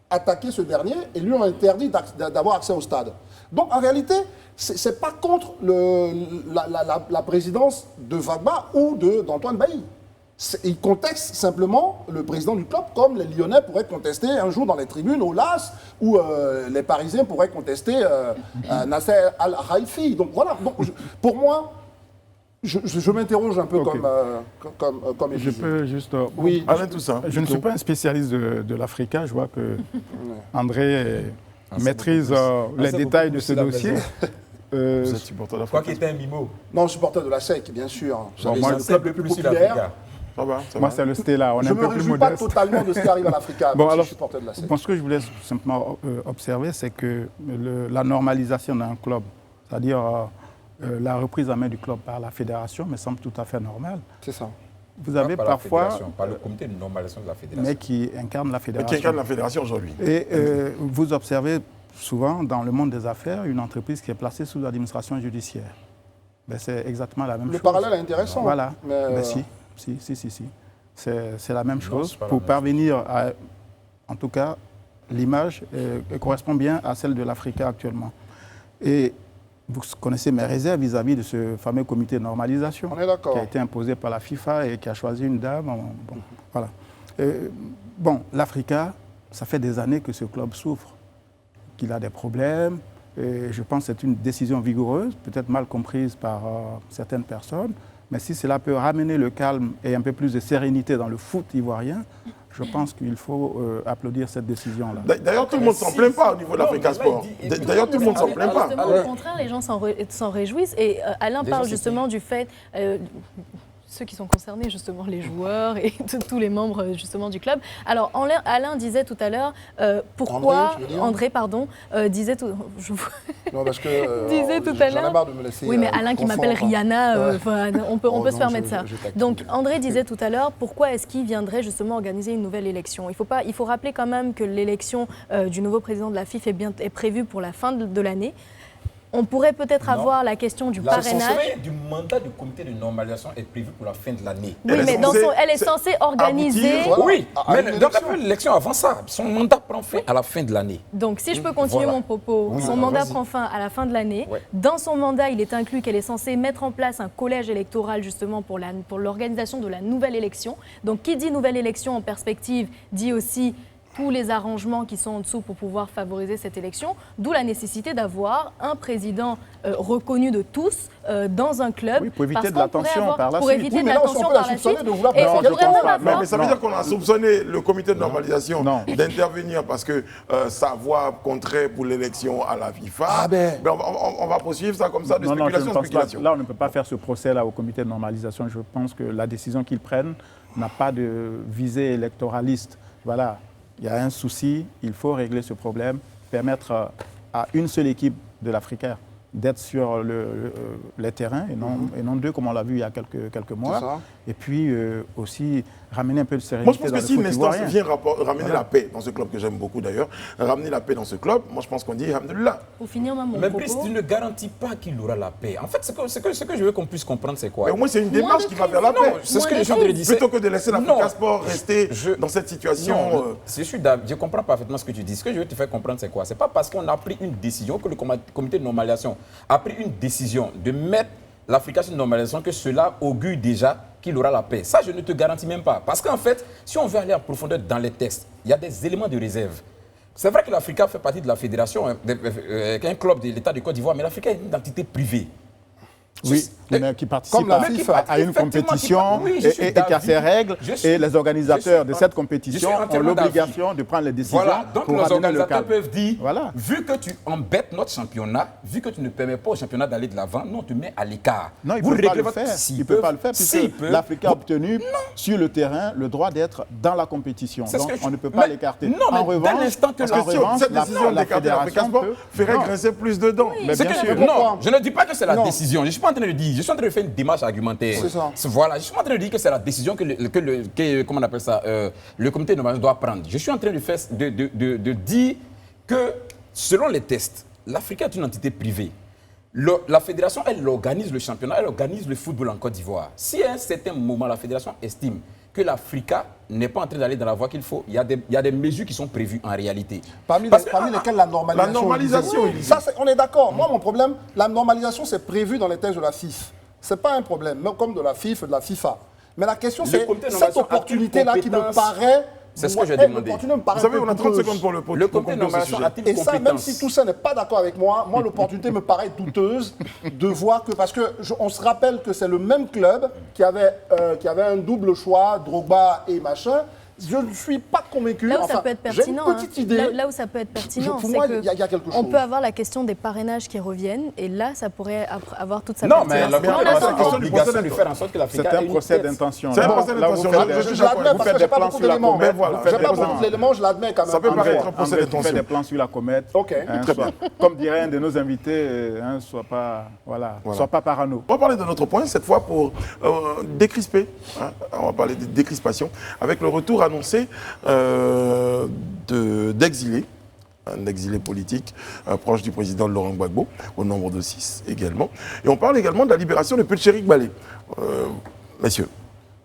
attaqué ce dernier et lui ont interdit d'avoir accès au stade. Donc en réalité, ce n'est pas contre la présidence de Vagba ou d'Antoine Bailly. Il conteste simplement le président du club, comme les Lyonnais pourraient contester un jour dans les tribunes au LAS, ou les Parisiens pourraient contester Nasser Al-Khelaifi. Donc voilà, pour moi, je m'interroge un peu comme je peux juste... oui, Alain Toussaint. Je ne suis pas un spécialiste de l'Africa. Je vois que André maîtrise les détails de ce dossier. Vous êtes supporter de l'Africa. Quoi qu'il était un mimo. Non, supporter de la SEC, bien sûr. Bon, moi, le club le plus populaire. Moi, c'est le Stella. On est un peu plus modeste. Je ne me réjouis pas totalement de ce qui arrive à l'Africa. Bon, alors, je suis supporter de la SEC. Ce que je voulais simplement observer, c'est que la normalisation d'un club, c'est-à-dire la reprise en main du club par la fédération, me semble tout à fait normale. C'est ça. Vous avez parfois... Par le comité de normalisation de la fédération. Mais qui incarne la fédération. Qui incarne la fédération aujourd'hui. Et vous observez souvent, dans le monde des affaires, une entreprise qui est placée sous l'administration judiciaire. Ben, c'est exactement la même chose. Le parallèle est intéressant. Voilà. Ben, si. C'est la même chose pour parvenir à, en tout cas, l'image correspond bien à celle de l'Africa actuellement. Et vous connaissez mes réserves vis-à-vis de ce fameux comité de normalisation qui a été imposé par la FIFA et qui a choisi une dame. Bon, voilà. L'Africa, ça fait des années que ce club souffre, qu'il a des problèmes. Et je pense que c'est une décision vigoureuse, peut-être mal comprise par certaines personnes. Mais si cela peut ramener le calme et un peu plus de sérénité dans le foot ivoirien, je pense qu'il faut applaudir cette décision-là. D'ailleurs, tout le monde ne s'en plaint pas au niveau de l'Africa Sport. D'ailleurs, tout le monde ne s'en plaint pas. Au contraire, les gens s'en réjouissent. Et Alain parle justement du fait... ceux qui sont concernés, justement, les joueurs et tous les membres, justement, du club. Alors, Alain disait tout à l'heure, pourquoi... André, pardon, disait tout... Non, parce que... disait tout à l'heure... J'en ai marre de me laisser... Oui, mais Alain qui m'appelle Rihanna, on peut se permettre ça. Donc, André disait tout à l'heure, pourquoi est-ce qu'il viendrait, justement, organiser une nouvelle élection? Il faut rappeler quand même que l'élection du nouveau président de la FIFA est prévue pour la fin de l'année. On pourrait peut-être avoir la question du parrainage. Le du mandat du comité de normalisation est prévu pour la fin de l'année. Oui, mais elle est censée organiser... Oui, mais l'élection avant ça, son mandat prend fin à la fin de l'année. Donc, si je peux continuer mon propos, son mandat prend fin à la fin de l'année. Ouais. Dans son mandat, il est inclus qu'elle est censée mettre en place un collège électoral justement pour l'organisation de la nouvelle élection. Donc, qui dit nouvelle élection en perspective dit aussi tous les arrangements qui sont en dessous pour pouvoir favoriser cette élection, d'où la nécessité d'avoir un président reconnu de tous dans un club. Oui, pour éviter de la tension par la suite. Pour éviter de la tension par la suite. Mais ça veut dire qu'on a soupçonné le comité de normalisation d'intervenir parce que sa voix compterait pour l'élection à la FIFA. On va poursuivre ça comme ça de spéculation. Là, on ne peut pas faire ce procès-là au comité de normalisation. Je pense que la décision qu'ils prennent n'a pas de visée électoraliste. Voilà. Il y a un souci, il faut régler ce problème, permettre à une seule équipe de l'Africa d'être sur les terrains et non 2 comme on l'a vu il y a quelques mois. Et puis aussi ramener un peu de sérénité. Moi je pense que si une instance vient ramener la paix dans ce club que j'aime beaucoup d'ailleurs, ramener la paix dans ce club, moi je pense qu'on dit alhamdoulilah. Pour finir mon mais propos... Brice, tu ne garantis pas qu'il aura la paix. En fait, ce que je veux qu'on puisse comprendre, c'est quoi? Mais au moins c'est une démarche qui va vers la paix. C'est ce que je suis en train de dire. Plutôt que de laisser l'Africa Sport rester dans cette situation. Je comprends parfaitement ce que tu dis. Ce que je veux te faire comprendre, c'est quoi? C'est pas parce qu'on a pris une décision, que le comité de normalisation a pris une décision de mettre l'Africa sur une normalisation, que cela augure déjà qu'il aura la paix. Ça, je ne te garantis même pas. Parce qu'en fait, si on veut aller en profondeur dans les textes, il y a des éléments de réserve. C'est vrai que l'Africa fait partie de la fédération, un club de l'État de Côte d'Ivoire, mais l'Africa est une entité privée. Oui, mais qui participe à une compétition et qui a ses règles. Et les organisateurs de cette compétition ont l'obligation de prendre les décisions. Voilà, donc pour les organisateurs peuvent dire, voilà, vu que tu embêtes notre championnat, vu que tu ne permets pas au championnat d'aller de l'avant, non, tu mets à l'écart. Non, il ne peut pas le faire. Il ne peut pas le faire puisque l'Afrique a obtenu sur le terrain le droit d'être dans la compétition. Donc on ne peut pas l'écarter. Non, mais dès l'instant que cette décision d'écarter l'Africa Sport ferait grincer plus de dents. Non, je ne dis pas que c'est la décision. Je ne suis pas en train de dire, je suis en train de faire une démarche argumentaire. C'est ça. Voilà, je suis en train de dire que c'est la décision comment on appelle ça, le comité de normalisation doit prendre. Je suis en train de dire que selon les tests, l'Africa est une entité privée. La fédération, elle organise le championnat, elle organise le football en Côte d'Ivoire. Si à un certain moment, la fédération estime que l'Africa n'est pas en train d'aller dans la voie qu'il faut, il y a des mesures qui sont prévues en réalité. Parmi lesquelles la normalisation. La normalisation, ça, on est d'accord. Moi, mon problème, la normalisation, c'est prévu dans les textes de la FIF. Ce n'est pas un problème, même comme de la FIF et de la FIFA. Mais la question, c'est cette opportunité-là qui me paraît... C'est ce que j'ai demandé. Vous savez, on a 30 secondes pour le comité de normalisation a-t-il et ça, même si tout ça n'est pas d'accord avec moi, l'opportunité me paraît douteuse de voir que... Parce qu'on se rappelle que c'est le même club qui avait un double choix, Drogba et machin. Je ne suis pas convaincu. Là où ça peut être pertinent, j'ai une petite idée. Là où ça peut être pertinent, pour moi, il y a quelque chose. On peut avoir la question des parrainages qui reviennent, et là, ça pourrait avoir toute sa pertinence. Non, mais la question de faire en sorte que l'Africa c'est un procès d'intention. C'est un procès d'intention. Je l'admets parce que je n'ai pas beaucoup d'éléments. Je n'ai pas beaucoup d'éléments, je l'admets quand même. Ça peut paraître un procès d'intention. d'intention. Fait des plans sur la comète. Ok, très bien. Comme dirait un de nos invités, sois pas parano. On va parler de notre point, cette fois pour décrisper. On va parler de décrispation, avec le retour annoncé d'exilés, un exilé politique proche du président Laurent Gbagbo, au nombre de 6 également. Et on parle également de la libération de Pulcherik Balé. Messieurs,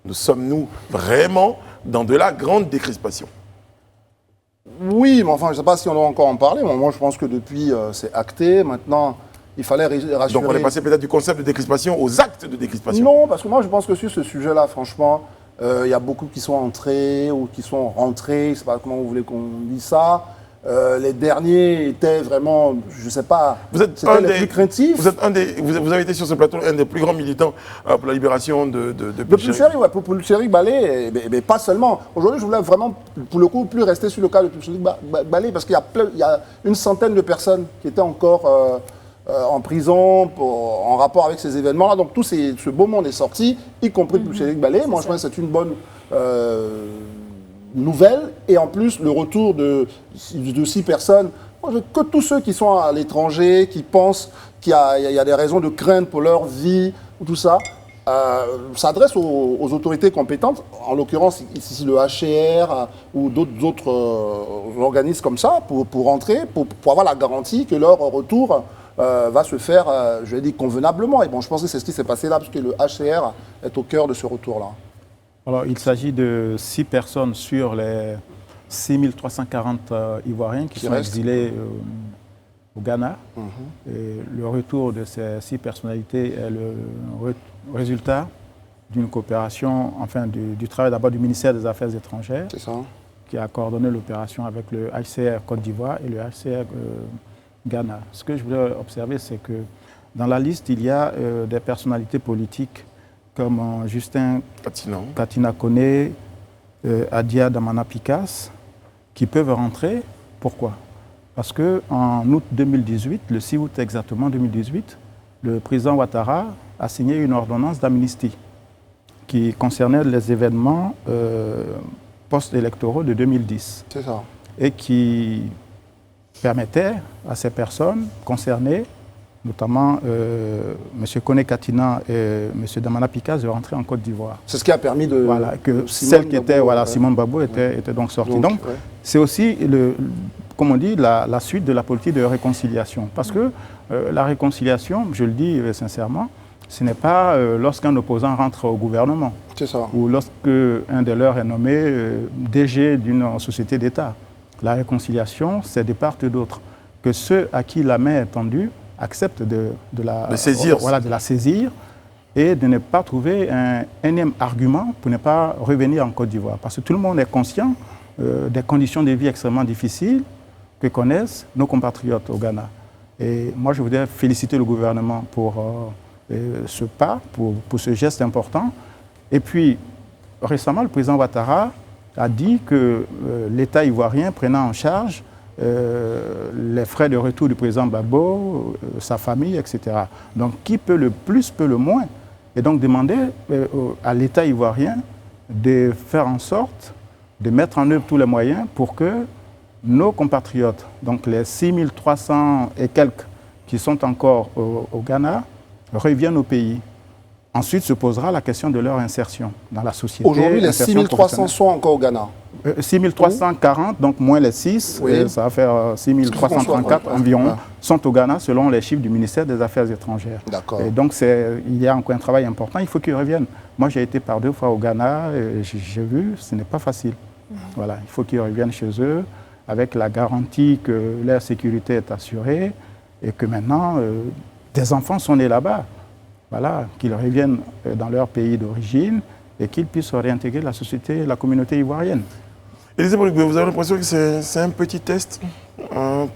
nous sommes-nous vraiment dans de la grande décrispation? Oui, mais enfin, je ne sais pas si on doit encore en parler. Moi, je pense que depuis, c'est acté. Maintenant, il fallait rassurer... Donc on est passé peut-être du concept de décrispation aux actes de décrispation. Non, parce que moi, je pense que sur ce sujet-là, franchement... Il y a beaucoup qui sont entrés ou qui sont rentrés, je ne sais pas comment vous voulez qu'on dise ça. Les derniers étaient vraiment, je ne sais pas, c'était les plus craintifs. Vous avez été sur ce plateau un des plus grands militants pour la libération de Pulcherik. Ouais, pour Pulcherik Balé, mais pas seulement. Aujourd'hui, je voulais vraiment, pour le coup, plus rester sur le cas de Pulcherik Balé, parce qu'il y a une centaine de personnes qui étaient encore... en prison, en rapport avec ces événements-là. Donc tout ce beau monde est sorti, y compris Pulcherik Balé. Moi, je pense que c'est une bonne nouvelle. Et en plus, le retour de 6 personnes. Moi, que tous ceux qui sont à l'étranger, qui pensent qu'il y a des raisons de crainte pour leur vie, ou tout ça, s'adresse aux autorités compétentes, en l'occurrence ici le HCR ou d'autres organismes comme ça, pour rentrer, pour avoir la garantie que leur retour va se faire, je vais dire, convenablement. Et bon, je pense que c'est ce qui s'est passé là, parce que le HCR est au cœur de ce retour-là. Alors, il s'agit de 6 personnes sur les 6340 Ivoiriens qui sont exilés au Ghana. Et le retour de ces 6 personnalités est le résultat d'une coopération, enfin du travail d'abord du ministère des Affaires étrangères, qui a coordonné l'opération avec le HCR Côte d'Ivoire et le HCR Ghana. Ce que je voulais observer, c'est que dans la liste, il y a des personnalités politiques comme Justin Katina Koné, Adia Damana Pikas, qui peuvent rentrer. Pourquoi? Parce qu'en août 2018, le 6 août exactement 2018, le président Ouattara a signé une ordonnance d'amnistie qui concernait les événements post-électoraux de 2010. C'est ça. Et qui permettait à ces personnes concernées notamment M. Kone Katina et M. Damana Pikaz de rentrer en Côte d'Ivoire. C'est ce qui a permis de... Voilà, que celle qui était, voilà, Simone Gbagbo était donc sortie. Donc, c'est aussi, comme on dit, la suite de la politique de réconciliation. Parce que la réconciliation, je le dis sincèrement, ce n'est pas lorsqu'un opposant rentre au gouvernement. C'est ça. Ou lorsqu'un des leurs est nommé DG d'une société d'État. La réconciliation, c'est de part et d'autre. Que ceux à qui la main est tendue acceptent de la saisir et de ne pas trouver un énième argument pour ne pas revenir en Côte d'Ivoire. Parce que tout le monde est conscient des conditions de vie extrêmement difficiles que connaissent nos compatriotes au Ghana. Et moi, je voudrais féliciter le gouvernement pour ce pas, pour ce geste important. Et puis, récemment, le président Ouattara a dit que l'État ivoirien prenant en charge les frais de retour du président Gbagbo, sa famille, etc. Donc, qui peut le plus, peut le moins. Et donc, demander à l'État ivoirien de faire en sorte de mettre en œuvre tous les moyens pour que nos compatriotes, donc les 6300 et quelques qui sont encore au Ghana, reviennent au pays. Ensuite se posera la question de leur insertion dans la société. Aujourd'hui, les 6300 sont encore au Ghana. 6340, donc moins les 6, oui. Ça va faire 6334 environ, sont au Ghana selon les chiffres du ministère des Affaires étrangères. D'accord. Et donc il y a encore un travail important, il faut qu'ils reviennent. Moi j'ai été par 2 fois au Ghana, j'ai vu, ce n'est pas facile. Voilà, il faut qu'ils reviennent chez eux avec la garantie que leur sécurité est assurée et que maintenant des enfants sont nés là-bas. Voilà, qu'ils reviennent dans leur pays d'origine et qu'ils puissent réintégrer la société, la communauté ivoirienne. Élisée Bourguiba, vous avez l'impression que c'est un petit test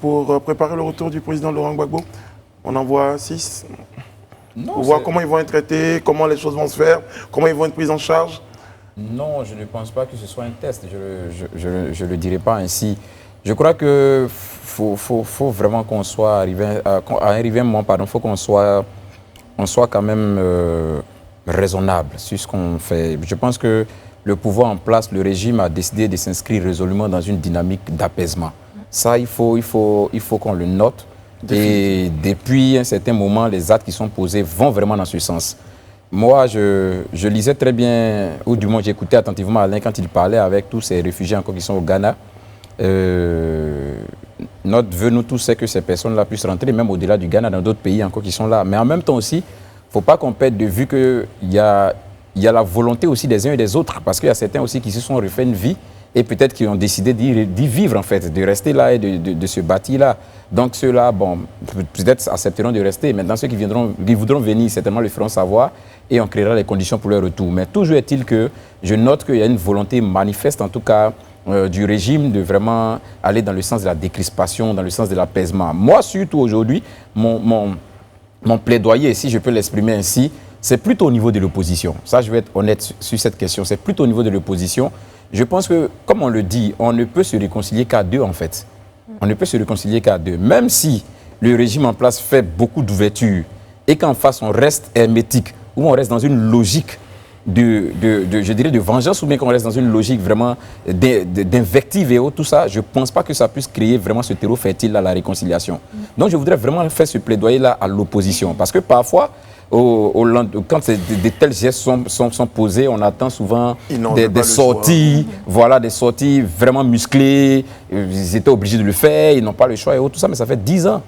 pour préparer le retour du président Laurent Gbagbo? On en voit 6 pour voir comment ils vont être traités, comment les choses vont se faire, comment ils vont être pris en charge? Non, je ne pense pas que ce soit un test. Je ne le dirai pas ainsi. Je crois qu'il faut vraiment qu'on soit arrivé à un moment, il faut qu'on soit quand même raisonnable sur ce qu'on fait. Je pense que le pouvoir en place, le régime a décidé de s'inscrire résolument dans une dynamique d'apaisement. Ça, il faut qu'on le note. Et depuis un certain moment, les actes qui sont posés vont vraiment dans ce sens. Moi, je lisais très bien, ou du moins j'écoutais attentivement Alain quand il parlait avec tous ces réfugiés encore qui sont au Ghana. Notre vœu, nous tous, c'est que ces personnes-là puissent rentrer, même au-delà du Ghana, dans d'autres pays encore qui sont là. Mais en même temps aussi, il ne faut pas qu'on perde de vue qu'il y a la volonté aussi des uns et des autres, parce qu'il y a certains aussi qui se sont refait une vie et peut-être qui ont décidé d'y vivre, en fait, de rester là et de se bâtir là. Donc ceux-là, bon, peut-être accepteront de rester. Maintenant, ceux qui voudront venir, certainement le feront savoir et on créera les conditions pour leur retour. Mais toujours est-il que je note qu'il y a une volonté manifeste, en tout cas, du régime de vraiment aller dans le sens de la décrispation, dans le sens de l'apaisement. Moi, surtout aujourd'hui, mon plaidoyer, si je peux l'exprimer ainsi, c'est plutôt au niveau de l'opposition. Ça, je vais être honnête sur cette question. C'est plutôt au niveau de l'opposition. Je pense que, comme on le dit, on ne peut se réconcilier qu'à deux, en fait. On ne peut se réconcilier qu'à deux. Même si le régime en place fait beaucoup d'ouverture et qu'en face, on reste hermétique ou on reste dans une logique je dirais de vengeance, ou bien qu'on reste dans une logique vraiment d'invective et autres, tout ça, je ne pense pas que ça puisse créer vraiment ce terreau fertile à la réconciliation. Donc je voudrais vraiment faire ce plaidoyer-là à l'opposition, parce que parfois, quand de tels gestes sont posés, on attend souvent des sorties, voilà, des sorties vraiment musclées, ils étaient obligés de le faire, ils n'ont pas le choix et autres, tout ça, mais ça fait 10 ans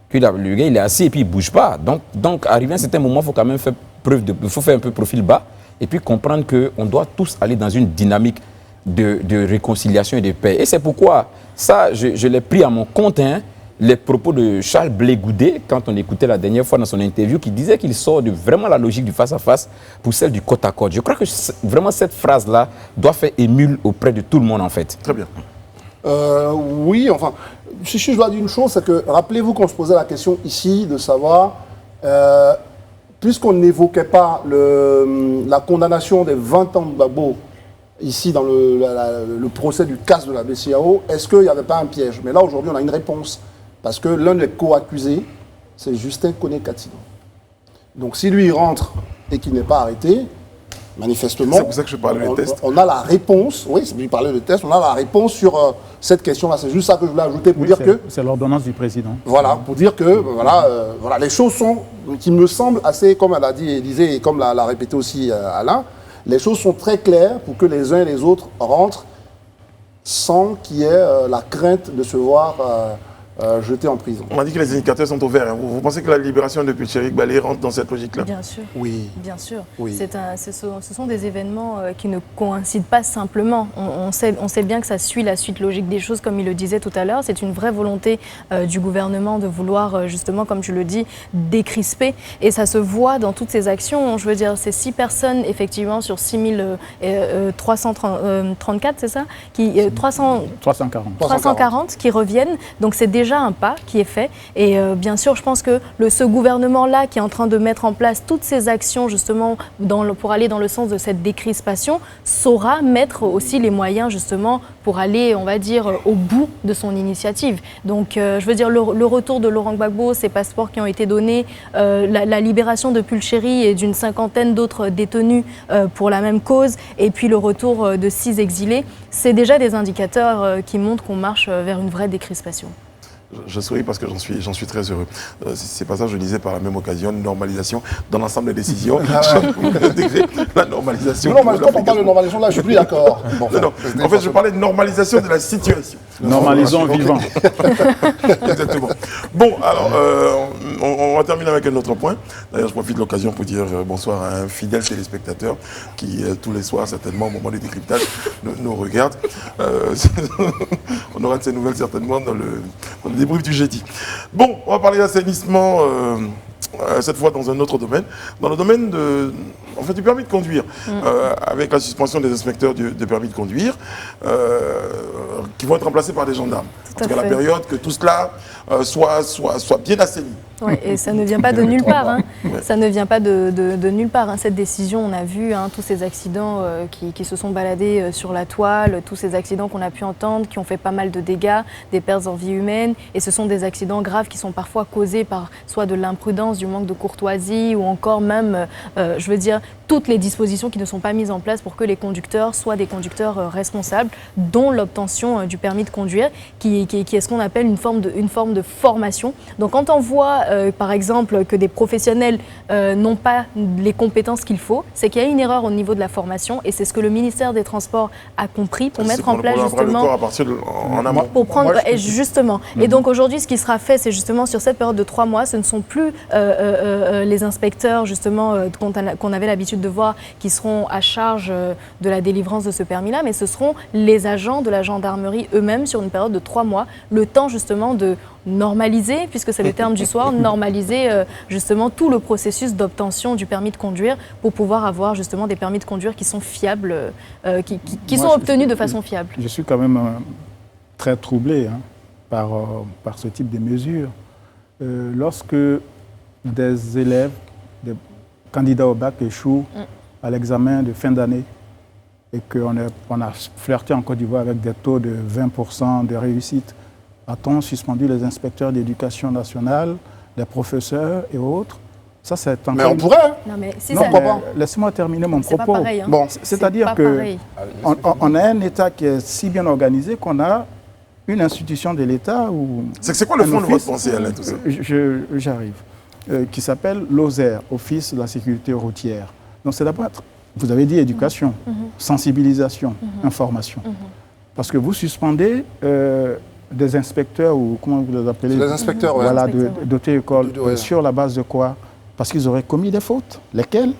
que le gars il est assis et puis il ne bouge pas. Donc arrivé à un certain moment, il faut quand même faire un peu profil bas, et puis comprendre qu'on doit tous aller dans une dynamique de réconciliation et de paix. Et c'est pourquoi, ça, je l'ai pris à mon compte, les propos de Charles Blé Goudé, quand on écoutait la dernière fois dans son interview, qui disait qu'il sort de vraiment la logique du face-à-ce pour celle du côte-à-côte. Je crois que vraiment cette phrase-là doit faire émule auprès de tout le monde, en fait. Très bien. Oui, enfin, si je dois dire une chose, c'est que rappelez-vous qu'on se posait la question ici de savoir... puisqu'on n'évoquait pas la condamnation des 20 ans de Gbagbo ici dans le procès du casse de la BCEAO, est-ce qu'il n'y avait pas un piège? Mais là, aujourd'hui, on a une réponse. Parce que l'un des co-accusés, c'est Justin Kone Katina. Donc, si lui rentre et qu'il n'est pas arrêté, manifestement, c'est pour ça que je parlais de tests. On a la réponse, oui, c'est pour parler de tests, on a la réponse sur cette question-là. C'est juste ça que je voulais ajouter pour dire que... C'est l'ordonnance du président. Voilà, pour dire que voilà, les choses sont, qui me semblent assez, comme elle a dit Élisée et comme l'a répété aussi Alain, les choses sont très claires pour que les uns et les autres rentrent sans qu'il y ait la crainte de se voir jeté en prison. On m'a dit que les indicateurs sont au vert. Hein. Vous pensez que la libération de Pulcherik Balé rentre dans cette logique-là? Bien sûr. Oui. Bien sûr. Oui. Ce sont des événements qui ne coïncident pas simplement. On sait bien que ça suit la suite logique des choses, comme il le disait tout à l'heure. C'est une vraie volonté du gouvernement de vouloir, justement, comme tu le dis, décrisper. Et ça se voit dans toutes ces actions. Je veux dire, c'est 6 personnes, effectivement, sur 6334, c'est ça 340 qui reviennent. Donc c'est déjà un pas qui est fait. Et bien sûr, je pense que ce gouvernement-là qui est en train de mettre en place toutes ces actions justement pour aller dans le sens de cette décrispation, saura mettre aussi les moyens justement pour aller, on va dire, au bout de son initiative. Donc je veux dire, le retour de Laurent Gbagbo, ces passeports qui ont été donnés, la libération de Pulcherik et d'une 50aine d'autres détenus pour la même cause, et puis le retour de 6 exilés, c'est déjà des indicateurs qui montrent qu'on marche vers une vraie décrispation. Je souris parce que j'en suis très heureux. C'est pas ça, je disais par la même occasion, une normalisation dans l'ensemble des décisions. La normalisation. Non, mais quand on parle de normalisation, là, je suis plus d'accord. Bon, non. En fait, je parlais de normalisation de la situation. Normalisons vivant. Exactement. Bon, alors, on va terminer avec un autre point. D'ailleurs, je profite de l'occasion pour dire bonsoir à un fidèle téléspectateur qui, tous les soirs, certainement, au moment du décryptage, nous regarde. On aura de ces nouvelles certainement dans le débrief du jeudi. Bon, on va parler d'assainissement, cette fois dans un autre domaine. Dans le domaine du permis de conduire, avec la suspension des inspecteurs de permis de conduire, qui vont être remplacés par des gendarmes. En tout cas, la période que tout cela soit bien assaini. Oui, et ça ne vient pas de nulle part. Hein. Ça ne vient pas de nulle part. Hein. Cette décision, on a vu tous ces accidents qui se sont baladés sur la toile, tous ces accidents qu'on a pu entendre, qui ont fait pas mal de dégâts, des pertes en vie humaine. Et ce sont des accidents graves qui sont parfois causés par soit de l'imprudence, du manque de courtoisie, ou encore même, je veux dire, toutes les dispositions qui ne sont pas mises en place pour que les conducteurs soient des conducteurs responsables, dont l'obtention du permis de conduire, qui est ce qu'on appelle une forme de formation. Donc quand on voit par exemple que des professionnels n'ont pas les compétences qu'il faut, c'est qu'il y a une erreur au niveau de la formation, et c'est ce que le ministère des Transports a compris pour mettre en place justement pour prendre justement. Et donc aujourd'hui, ce qui sera fait, c'est justement sur cette période de 3 mois, ce ne sont plus les inspecteurs justement qu'on avait l'habitude de voir qui seront à charge de la délivrance de ce permis-là, mais ce seront les agents de la gendarmerie eux-mêmes sur une période de 3 mois, le temps justement de normaliser, puisque c'est le terme du soir, normaliser justement tout le processus d'obtention du permis de conduire pour pouvoir avoir justement des permis de conduire qui sont fiables, qui sont obtenus de façon fiable. Je suis quand même très troublé par ce type de mesures. Lorsque des élèves, des candidats au bac échouent à l'examen de fin d'année et qu'on a flirté en Côte d'Ivoire avec des taux de 20% de réussite, a-t-on suspendu les inspecteurs d'éducation nationale, les professeurs et autres? Ça, c'est encore... Mais on pourrait. Non, mais si non, ça... Laissez-moi terminer mon propos. Pas pareil, hein. Bon, c'est-à-dire qu'on a un État qui est si bien organisé qu'on a une institution de l'État où... C'est quoi le fond de votre pensée, Alain, tout ça? J'arrive. Qui s'appelle l'OSER, Office de la sécurité routière. Donc c'est d'abord, vous avez dit éducation, sensibilisation, information. Parce que vous suspendez des inspecteurs, ou comment vous les appelez? Les inspecteurs, oui. Voilà, d'auto-école. Sur la base de quoi? Parce qu'ils auraient commis des fautes. Lesquelles?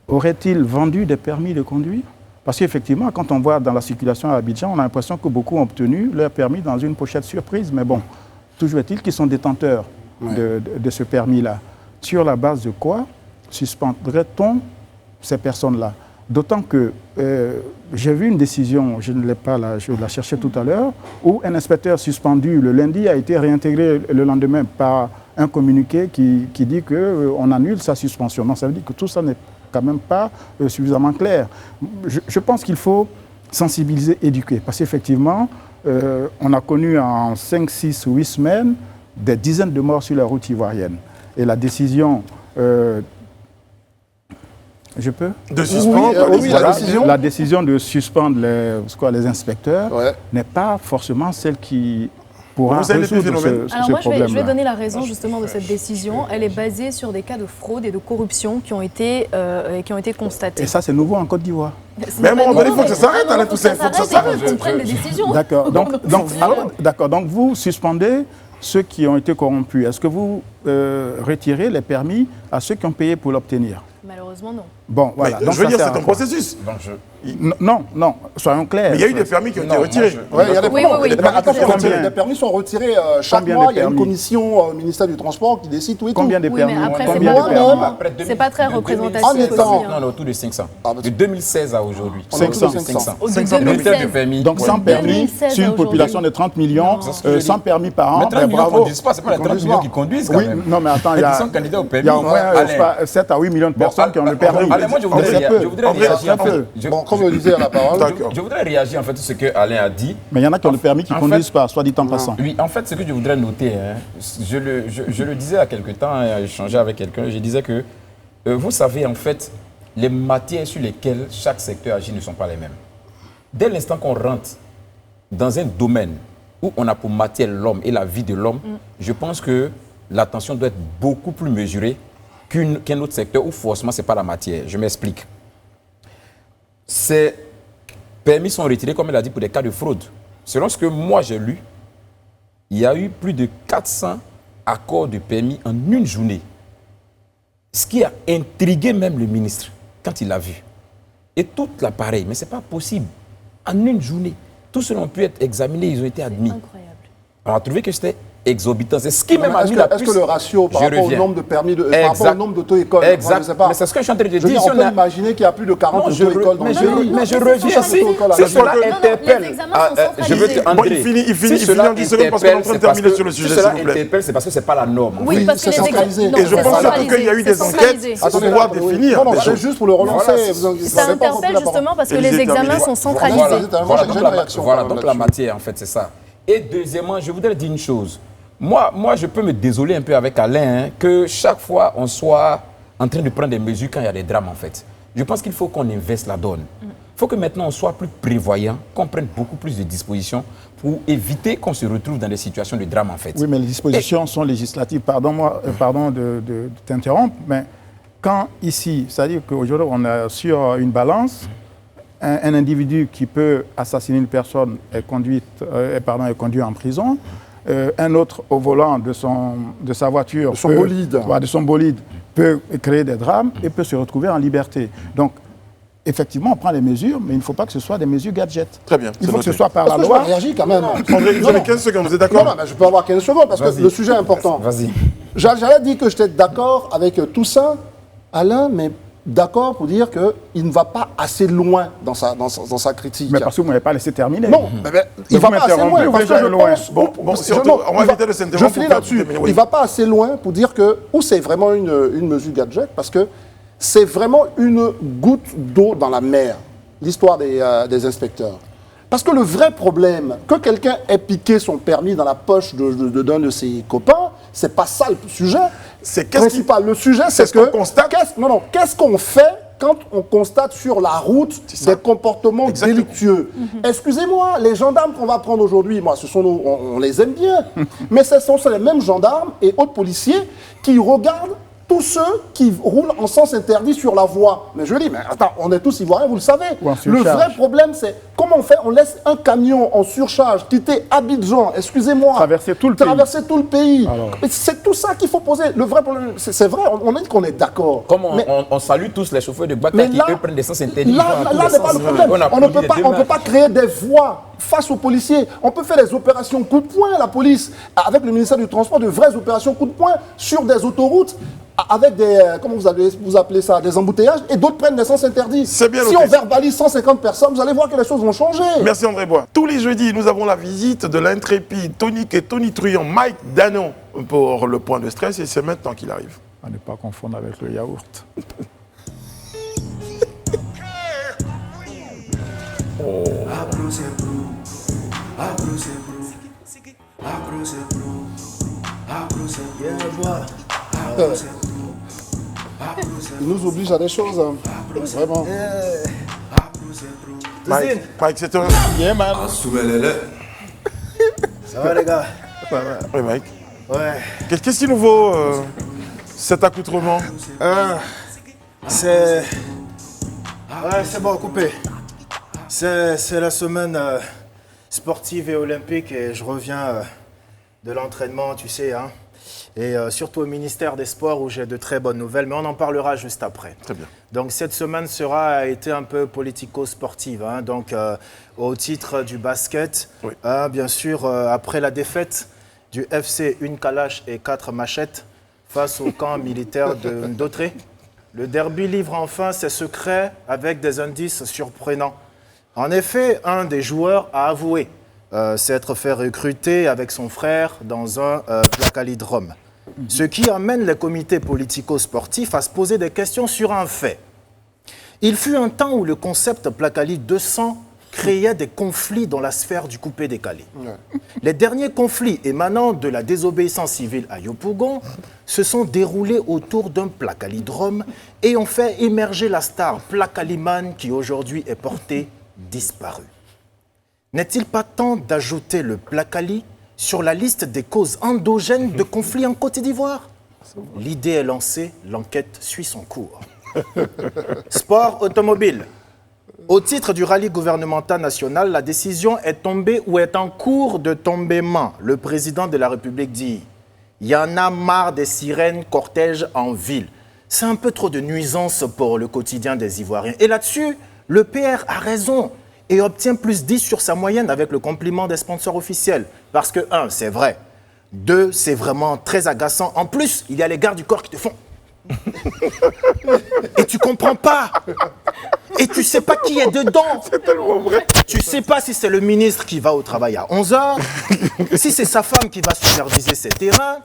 Auraient-ils vendu des permis de conduire? Parce qu'effectivement, quand on voit dans la circulation à Abidjan, on a l'impression que beaucoup ont obtenu leur permis dans une pochette surprise. Mais bon, toujours est-il qu'ils sont détenteurs de ce permis-là. Sur la base de quoi suspendrait-on ces personnes-là? D'autant que j'ai vu une décision, je ne l'ai pas là, je la cherchais tout à l'heure, où un inspecteur suspendu le lundi a été réintégré le lendemain par un communiqué qui dit qu'on annule sa suspension. Donc ça veut dire que tout ça n'est quand même pas suffisamment clair. Je pense qu'il faut sensibiliser, éduquer, parce qu'effectivement, on a connu en 5, 6 ou 8 semaines des dizaines de morts sur la route ivoirienne. Et la décision Je peux? De suspendre oui, la décision de suspendre les inspecteurs n'est pas forcément celle qui pourra résoudre Alors moi, problème-là. je vais donner la raison justement de cette décision. Elle est basée sur des cas de fraude et de corruption qui ont été constatés. Et ça, c'est nouveau en Côte d'Ivoire. Mais à un moment donné, il faut que ça s'arrête, Alain Toussaint. Il faut que ça s'arrête. Il faut qu'on prenne des décisions. D'accord. Donc, vous suspendez ceux qui ont été corrompus. Est-ce que vous retirez les permis à ceux qui ont payé pour l'obtenir? Malheureusement, non. Bon, voilà. Donc, je veux dire, c'est un processus. Non, soyons clairs. Mais il y a eu des permis qui ont été retirés. Oui, il y a des Combien les permis sont retirés chaque mois. Il y a une commission au ministère du Transport qui décide tout et tout. Combien de permis? Mais après, c'est pas très représentatif. En étant. Non, autour de 500. De 2016 à aujourd'hui. 500. Donc, sans permis, sur une population de 30 millions, 100 permis par an, mais bravo. C'est pas les 30 millions qui conduisent quand même. Non, mais attends, il y a au moins 7 à 8 millions de personnes qui ont le permis. Allez, moi, je voudrais réagir. Comme je le disais à la parole. Je voudrais réagir en fait sur ce que Alain a dit. Mais il y en a qui ont le permis qui ne conduisent pas, soit dit en passant. Oui, en fait, ce que je voudrais noter, je le disais à quelque temps, j'échangeais avec quelqu'un, je disais que, vous savez, en fait, les matières sur lesquelles chaque secteur agit ne sont pas les mêmes. Dès l'instant qu'on rentre dans un domaine où on a pour matière l'homme et la vie de l'homme, je pense que l'attention doit être beaucoup plus mesurée qu'un autre secteur où forcément ce n'est pas la matière. Je m'explique. Ces permis sont retirés, comme elle a dit, pour des cas de fraude. Selon ce que moi j'ai lu, il y a eu plus de 400 accords de permis en une journée. Ce qui a intrigué même le ministre quand il l'a vu. Et tout l'appareil, mais ce n'est pas possible. En une journée, tous ceux qui ont pu être examinés, ils ont été admis. Incroyable. On a trouvé que c'était exorbitant. C'est ce qui même a mis la puce. Est-ce que le ratio par rapport au nombre de permis, par rapport au nombre d'auto-écoles, exact. Je sais pas. Mais c'est ce que je suis en train de dire. On peut imaginer qu'il y a plus de 40 auto-écoles dans le pays. Mais je reviens ici. Si cela interpelle. Je veux que André. Il finit en 10 secondes parce qu'on est en train de terminer sur le sujet, s'il vous plaît. Interpelle, c'est parce que ce n'est pas la norme. Oui, parce que c'est centralisé. Et je pense surtout qu'il y a eu des enquêtes pour pouvoir définir. Non, c'est juste pour le relancer. Ça interpelle justement parce que les examens sont centralisés. Voilà, donc la matière, en fait, c'est ça. Et deuxièmement, je voudrais dire une chose. Moi, je peux me désoler un peu avec Alain que chaque fois, on soit en train de prendre des mesures quand il y a des drames, en fait. Je pense qu'il faut qu'on inverse la donne. Il faut que maintenant, on soit plus prévoyant, qu'on prenne beaucoup plus de dispositions pour éviter qu'on se retrouve dans des situations de drame, en fait. Oui, mais les dispositions sont législatives. Pardon de t'interrompre, mais quand ici, c'est-à-dire qu'aujourd'hui, on a sur une balance, un individu qui peut assassiner une personne est conduit en prison. Un autre au volant de sa voiture, de son bolide, peut créer des drames et peut se retrouver en liberté. Donc, effectivement, on prend les mesures, mais il ne faut pas que ce soit des mesures gadgets. Très bien. Il faut que ce soit par la loi. Je réagis quand même. André, vous avez 15 secondes, vous êtes d'accord? Non, mais je peux avoir 15 secondes parce que le sujet est important. Vas-y. J'avais dit que j'étais d'accord avec tout ça, Alain, mais d'accord pour dire qu'il ne va pas assez loin dans sa critique. Mais parce que vous ne m'avez pas laissé terminer. Non, il ne va pas assez loin. Parce que je pense, on va éviter de s'interrompre. Je finis là-dessus. Il ne va pas assez loin pour dire que c'est vraiment une mesure gadget, parce que c'est vraiment une goutte d'eau dans la mer, l'histoire des inspecteurs. Parce que le vrai problème, que quelqu'un ait piqué son permis dans la poche d'un de ses copains, c'est pas ça le sujet. C'est principal. Le sujet, c'est que qu'est-ce qu'on fait quand on constate sur la route des comportements délictueux. Excusez-moi, les gendarmes qu'on va prendre aujourd'hui, on les aime bien, mais ce sont les mêmes gendarmes et autres policiers qui regardent tous ceux qui roulent en sens interdit sur la voie. Mais je dis, mais attends, on est tous ivoiriens, vous le savez. Le vrai problème, c'est comment on fait? On laisse un camion en surcharge quitter Abidjan, excusez-moi. Traverser tout le pays. C'est tout ça qu'il faut poser. Le vrai problème, c'est vrai, on a dit qu'on est d'accord. Comme on salue tous les chauffeurs de Bakar qui, eux, prennent des sens interdits. Là n'est pas le problème. On ne peut pas créer des voies face aux policiers. On peut faire des opérations coup de poing, la police, avec le ministère du Transport, de vraies opérations coup de poing sur des autoroutes, avec des, comment vous appelez ça, des embouteillages, et d'autres prennent des sens interdits. Si on verbalise 150 personnes, vous allez voir que les choses vont changer. Merci André Bois. Tous les jeudis, nous avons la visite de l'intrépide tonique et tonitruant Mike Danon pour le point de stress, et c'est maintenant qu'il arrive. À ne pas confondre avec le yaourt. Il nous oblige à des choses. Vraiment. Mike, c'est un... Yeah, man. Ça va les gars? Oui, Mike. Ouais. Qu'est-ce qui nous vaut cet accoutrement? C'est... Ouais, c'est bon, coupé. C'est la semaine sportive et olympique et je reviens de l'entraînement, tu sais, hein. Et surtout au ministère des Sports où j'ai de très bonnes nouvelles, mais on en parlera juste après. Très bien. Donc cette semaine a été un peu politico-sportive, hein. Donc au titre du basket, Oui. Bien sûr, après la défaite du FC Une Kalash et 4 Machettes face au camp militaire de Ndotré, le derby livre enfin ses secrets avec des indices surprenants. En effet, un des joueurs a avoué s'être fait recruter avec son frère dans un placalidrome. Ce qui amène les comités politico-sportifs à se poser des questions sur un fait. Il fut un temps où le concept Placali 200 créait des conflits dans la sphère du coupé-décalé. Ouais. Les derniers conflits émanant de la désobéissance civile à Yopougon se sont déroulés autour d'un placalidrome et ont fait émerger la star Placaliman qui aujourd'hui est portée disparue. N'est-il pas temps d'ajouter le Placali sur la liste des causes endogènes de conflits en Côte d'Ivoire? L'idée est lancée, l'enquête suit son cours. Sport automobile. Au titre du rallye gouvernemental national, la décision est tombée ou est en cours de tombement. Le président de la République dit « Il y en a marre des sirènes cortèges en ville. C'est un peu trop de nuisance pour le quotidien des Ivoiriens. » Et là-dessus, le PR a raison et obtient plus 10 sur sa moyenne avec le compliment des sponsors officiels. Parce que, 1, c'est vrai. 2, c'est vraiment très agaçant. En plus, il y a les gardes du corps qui te font. Et tu comprends pas. Et tu sais pas qui est dedans. C'est tellement vrai. Tu sais pas si c'est le ministre qui va au travail à 11h, si c'est sa femme qui va superviser ses terrains,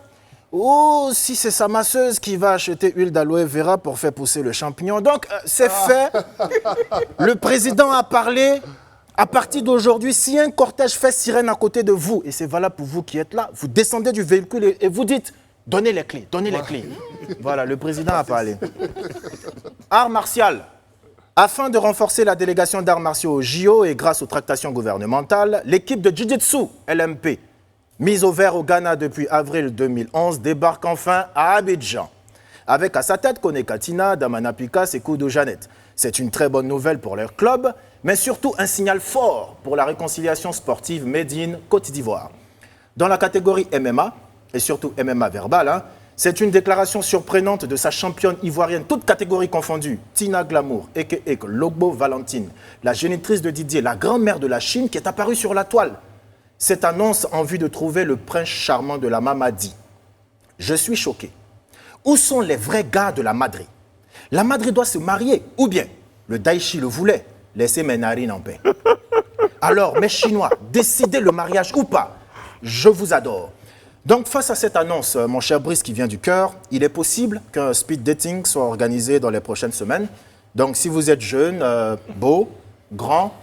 ou si c'est sa masseuse qui va acheter huile d'aloe vera pour faire pousser le champignon. Donc, c'est fait. Le président a parlé. À partir d'aujourd'hui, si un cortège fait sirène à côté de vous, et c'est valable pour vous qui êtes là, vous descendez du véhicule et vous dites « Donnez les clés, donnez les clés ». Voilà, le président a parlé. Art martial. Afin de renforcer la délégation d'arts martiaux au JO et grâce aux tractations gouvernementales, l'équipe de Jiu-Jitsu LMP, mise au vert au Ghana depuis avril 2011, débarque enfin à Abidjan. Avec à sa tête Kone Katina, Damana Pikas et Koudou Jeannette. C'est une très bonne nouvelle pour leur club, mais surtout un signal fort pour la réconciliation sportive made in Côte d'Ivoire. Dans la catégorie MMA, et surtout MMA verbal, c'est une déclaration surprenante de sa championne ivoirienne, toutes catégories confondues, Tina Glamour, a.k.a. Logbo Valentine, la génitrice de Didier, la grand-mère de la Chine qui est apparue sur la toile. Cette annonce en vue de trouver le prince charmant de la Mamadi. Je suis choqué. Où sont les vrais gars de la Madri? La Madri doit se marier, ou bien le Daichi le voulait, laissez mes narines en paix. Alors, mes Chinois, décidez le mariage ou pas. Je vous adore. Donc, face à cette annonce, mon cher Brice qui vient du cœur, il est possible qu'un speed dating soit organisé dans les prochaines semaines. Donc, si vous êtes jeune, beau, grand,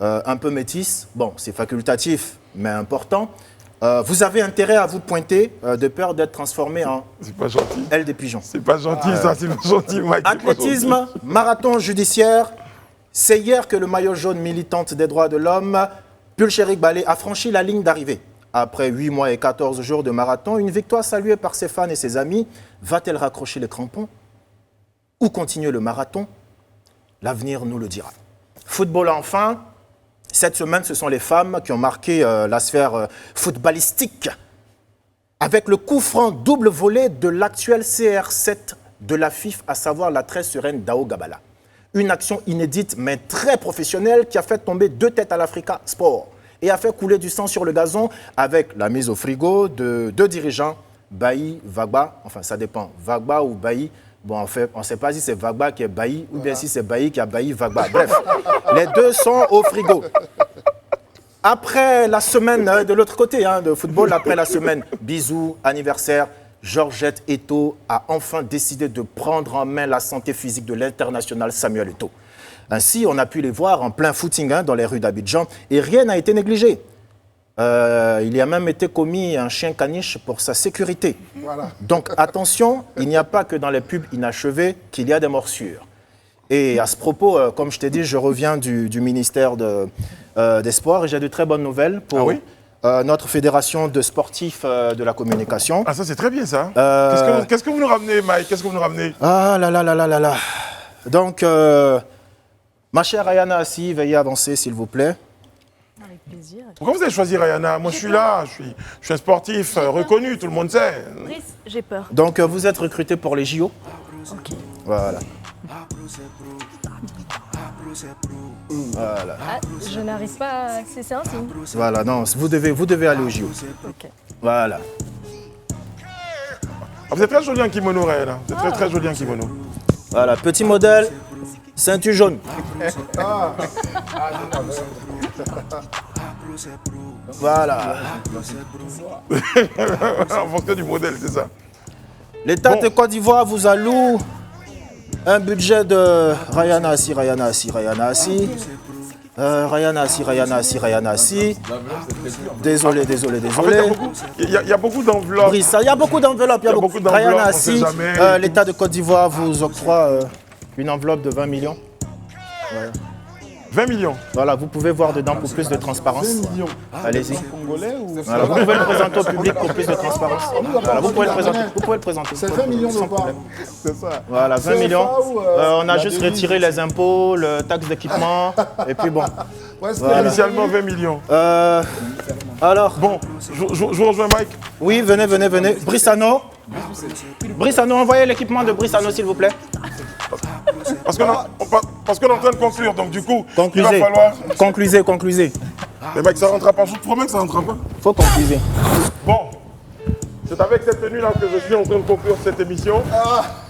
un peu métis, bon, c'est facultatif, mais important, vous avez intérêt à vous pointer de peur d'être transformé en aile des pigeons. C'est pas gentil, ça, c'est pas gentil, Mike. Athlétisme, marathon judiciaire. C'est hier que le maillot jaune militante des droits de l'homme, Pulcherik Balé, a franchi la ligne d'arrivée. Après 8 mois et 14 jours de marathon, une victoire saluée par ses fans et ses amis. Va-t-elle raccrocher les crampons ou continuer le marathon? L'avenir nous le dira. Football enfin. Cette semaine, ce sont les femmes qui ont marqué la sphère footballistique avec le coup franc double volé de l'actuel CR7 de la FIF, à savoir la très sereine Dao Gabala. Une action inédite mais très professionnelle qui a fait tomber 2 têtes à l'Africa Sport et a fait couler du sang sur le gazon avec la mise au frigo de 2 dirigeants, Bailly, Vagba, enfin ça dépend, Vagba ou Bailly. Bon, en fait, on ne sait pas si c'est Vagba qui est Bailly ou bien si c'est Bailly qui a Bailly Vagba. Bref, les 2 sont au frigo. Après la semaine, de l'autre côté de football, après la semaine, bisous, anniversaire, Georgette Eto'o a enfin décidé de prendre en main la santé physique de l'international Samuel Eto'o. Ainsi, on a pu les voir en plein footing dans les rues d'Abidjan et rien n'a été négligé. Il y a même été commis un chien caniche pour sa sécurité. Voilà. Donc attention, il n'y a pas que dans les pubs inachevées qu'il y a des morsures. Et à ce propos, comme je t'ai dit, je reviens du ministère des Sports et j'ai de très bonnes nouvelles pour notre fédération de sportifs de la communication. Ah, ça c'est très bien ça. Qu'est-ce que vous nous ramenez, Mike? Qu'est-ce que vous nous ramenez? Ah là là là là là là. Donc, ma chère Ayana Assi, veuillez avancer s'il vous plaît. Avec plaisir. Pourquoi vous avez choisi Rayana? Moi je suis là, je suis un sportif reconnu, tout le monde sait. Brice, j'ai peur. Donc, vous êtes recruté pour les JO. Ok. Voilà. Voilà. Ah, je n'arrive pas à... C'est un signe. Voilà, non, vous devez aller aux JO. Ok. Voilà. Ah, vous êtes très joli en kimono, Rayana. Vous êtes très très joli en kimono. Voilà, petit modèle, ceinture jaune. Voilà. En fonction du modèle, c'est ça. L'État de Côte d'Ivoire vous alloue un budget de Rayana Assi, Rayana Assi, Rayana Assi. Rayana Assi, Rayana Assi, Rayana Assi. Désolé. En fait, il y a beaucoup d'enveloppes. Brice, il y a beaucoup d'enveloppes. Il y a beaucoup d'enveloppes, Rayana on sait Assi, jamais. l'État de Côte d'Ivoire vous octroie une enveloppe de 20 millions. Voilà. 20 millions. Voilà, vous pouvez voir dedans pour plus de transparence. 20 millions. Allez-y. Congolais ou... Voilà, vous pouvez le présenter au public pour plus de transparence. Voilà, vous pouvez le présenter. Vous pouvez le présenter. C'est 20 millions de Sans quoi? problème. C'est ça. Voilà, 20 CFA millions. ou, On a la juste devise? retiré les impôts, le taxe d'équipement, et puis bon. Ouais, c'était Voilà. Initialement 20 millions. Alors, Bon, je vous rejoins, Mike. oui, venez. Brissano, envoyez l'équipement de Brissano, s'il vous plaît. Parce qu'on est en train de conclure, donc du coup, il va Conclusez. falloir... Conclusez. Mais Mike, ça rentrera pas. Je vous promets que ça rentrera pas. Faut concluser. Bon, c'est avec cette tenue-là que je suis en train de conclure cette émission.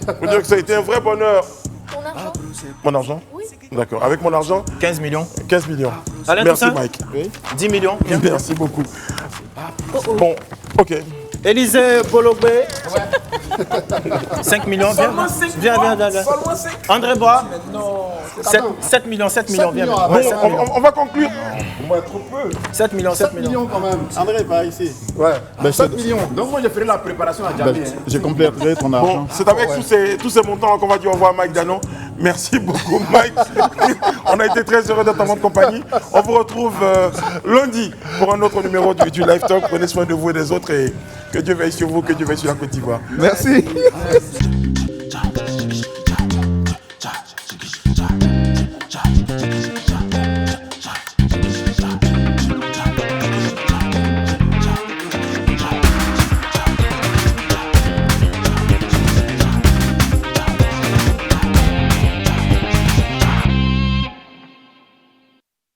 Pour dire que ça a été un vrai bonheur. Ton argent? Mon argent? Oui. D'accord. Avec mon argent, 15 millions. 15 millions. Alain Merci, Toussaint Mike. 10 millions. Bien. Merci beaucoup. Bon, ok. Élisée Bolobé. 5 millions. Viens. André Bois. 7 millions. Viens. millions, Bon, on va conclure. 7 millions. 7 millions quand même. André, par ici. Ouais, 7 millions. Donc moi, je ferai la préparation à Djamé. J'ai complété ton Bon, argent. c'est avec tous ces montants qu'on va dire au revoir à Mike Danon. Merci beaucoup, Mike. On a été très heureux d'être en votre compagnie. On vous retrouve lundi pour un autre numéro du Live Talk. Prenez soin de vous et des autres et que Dieu veille sur vous, que Dieu veille sur la Côte d'Ivoire. Merci.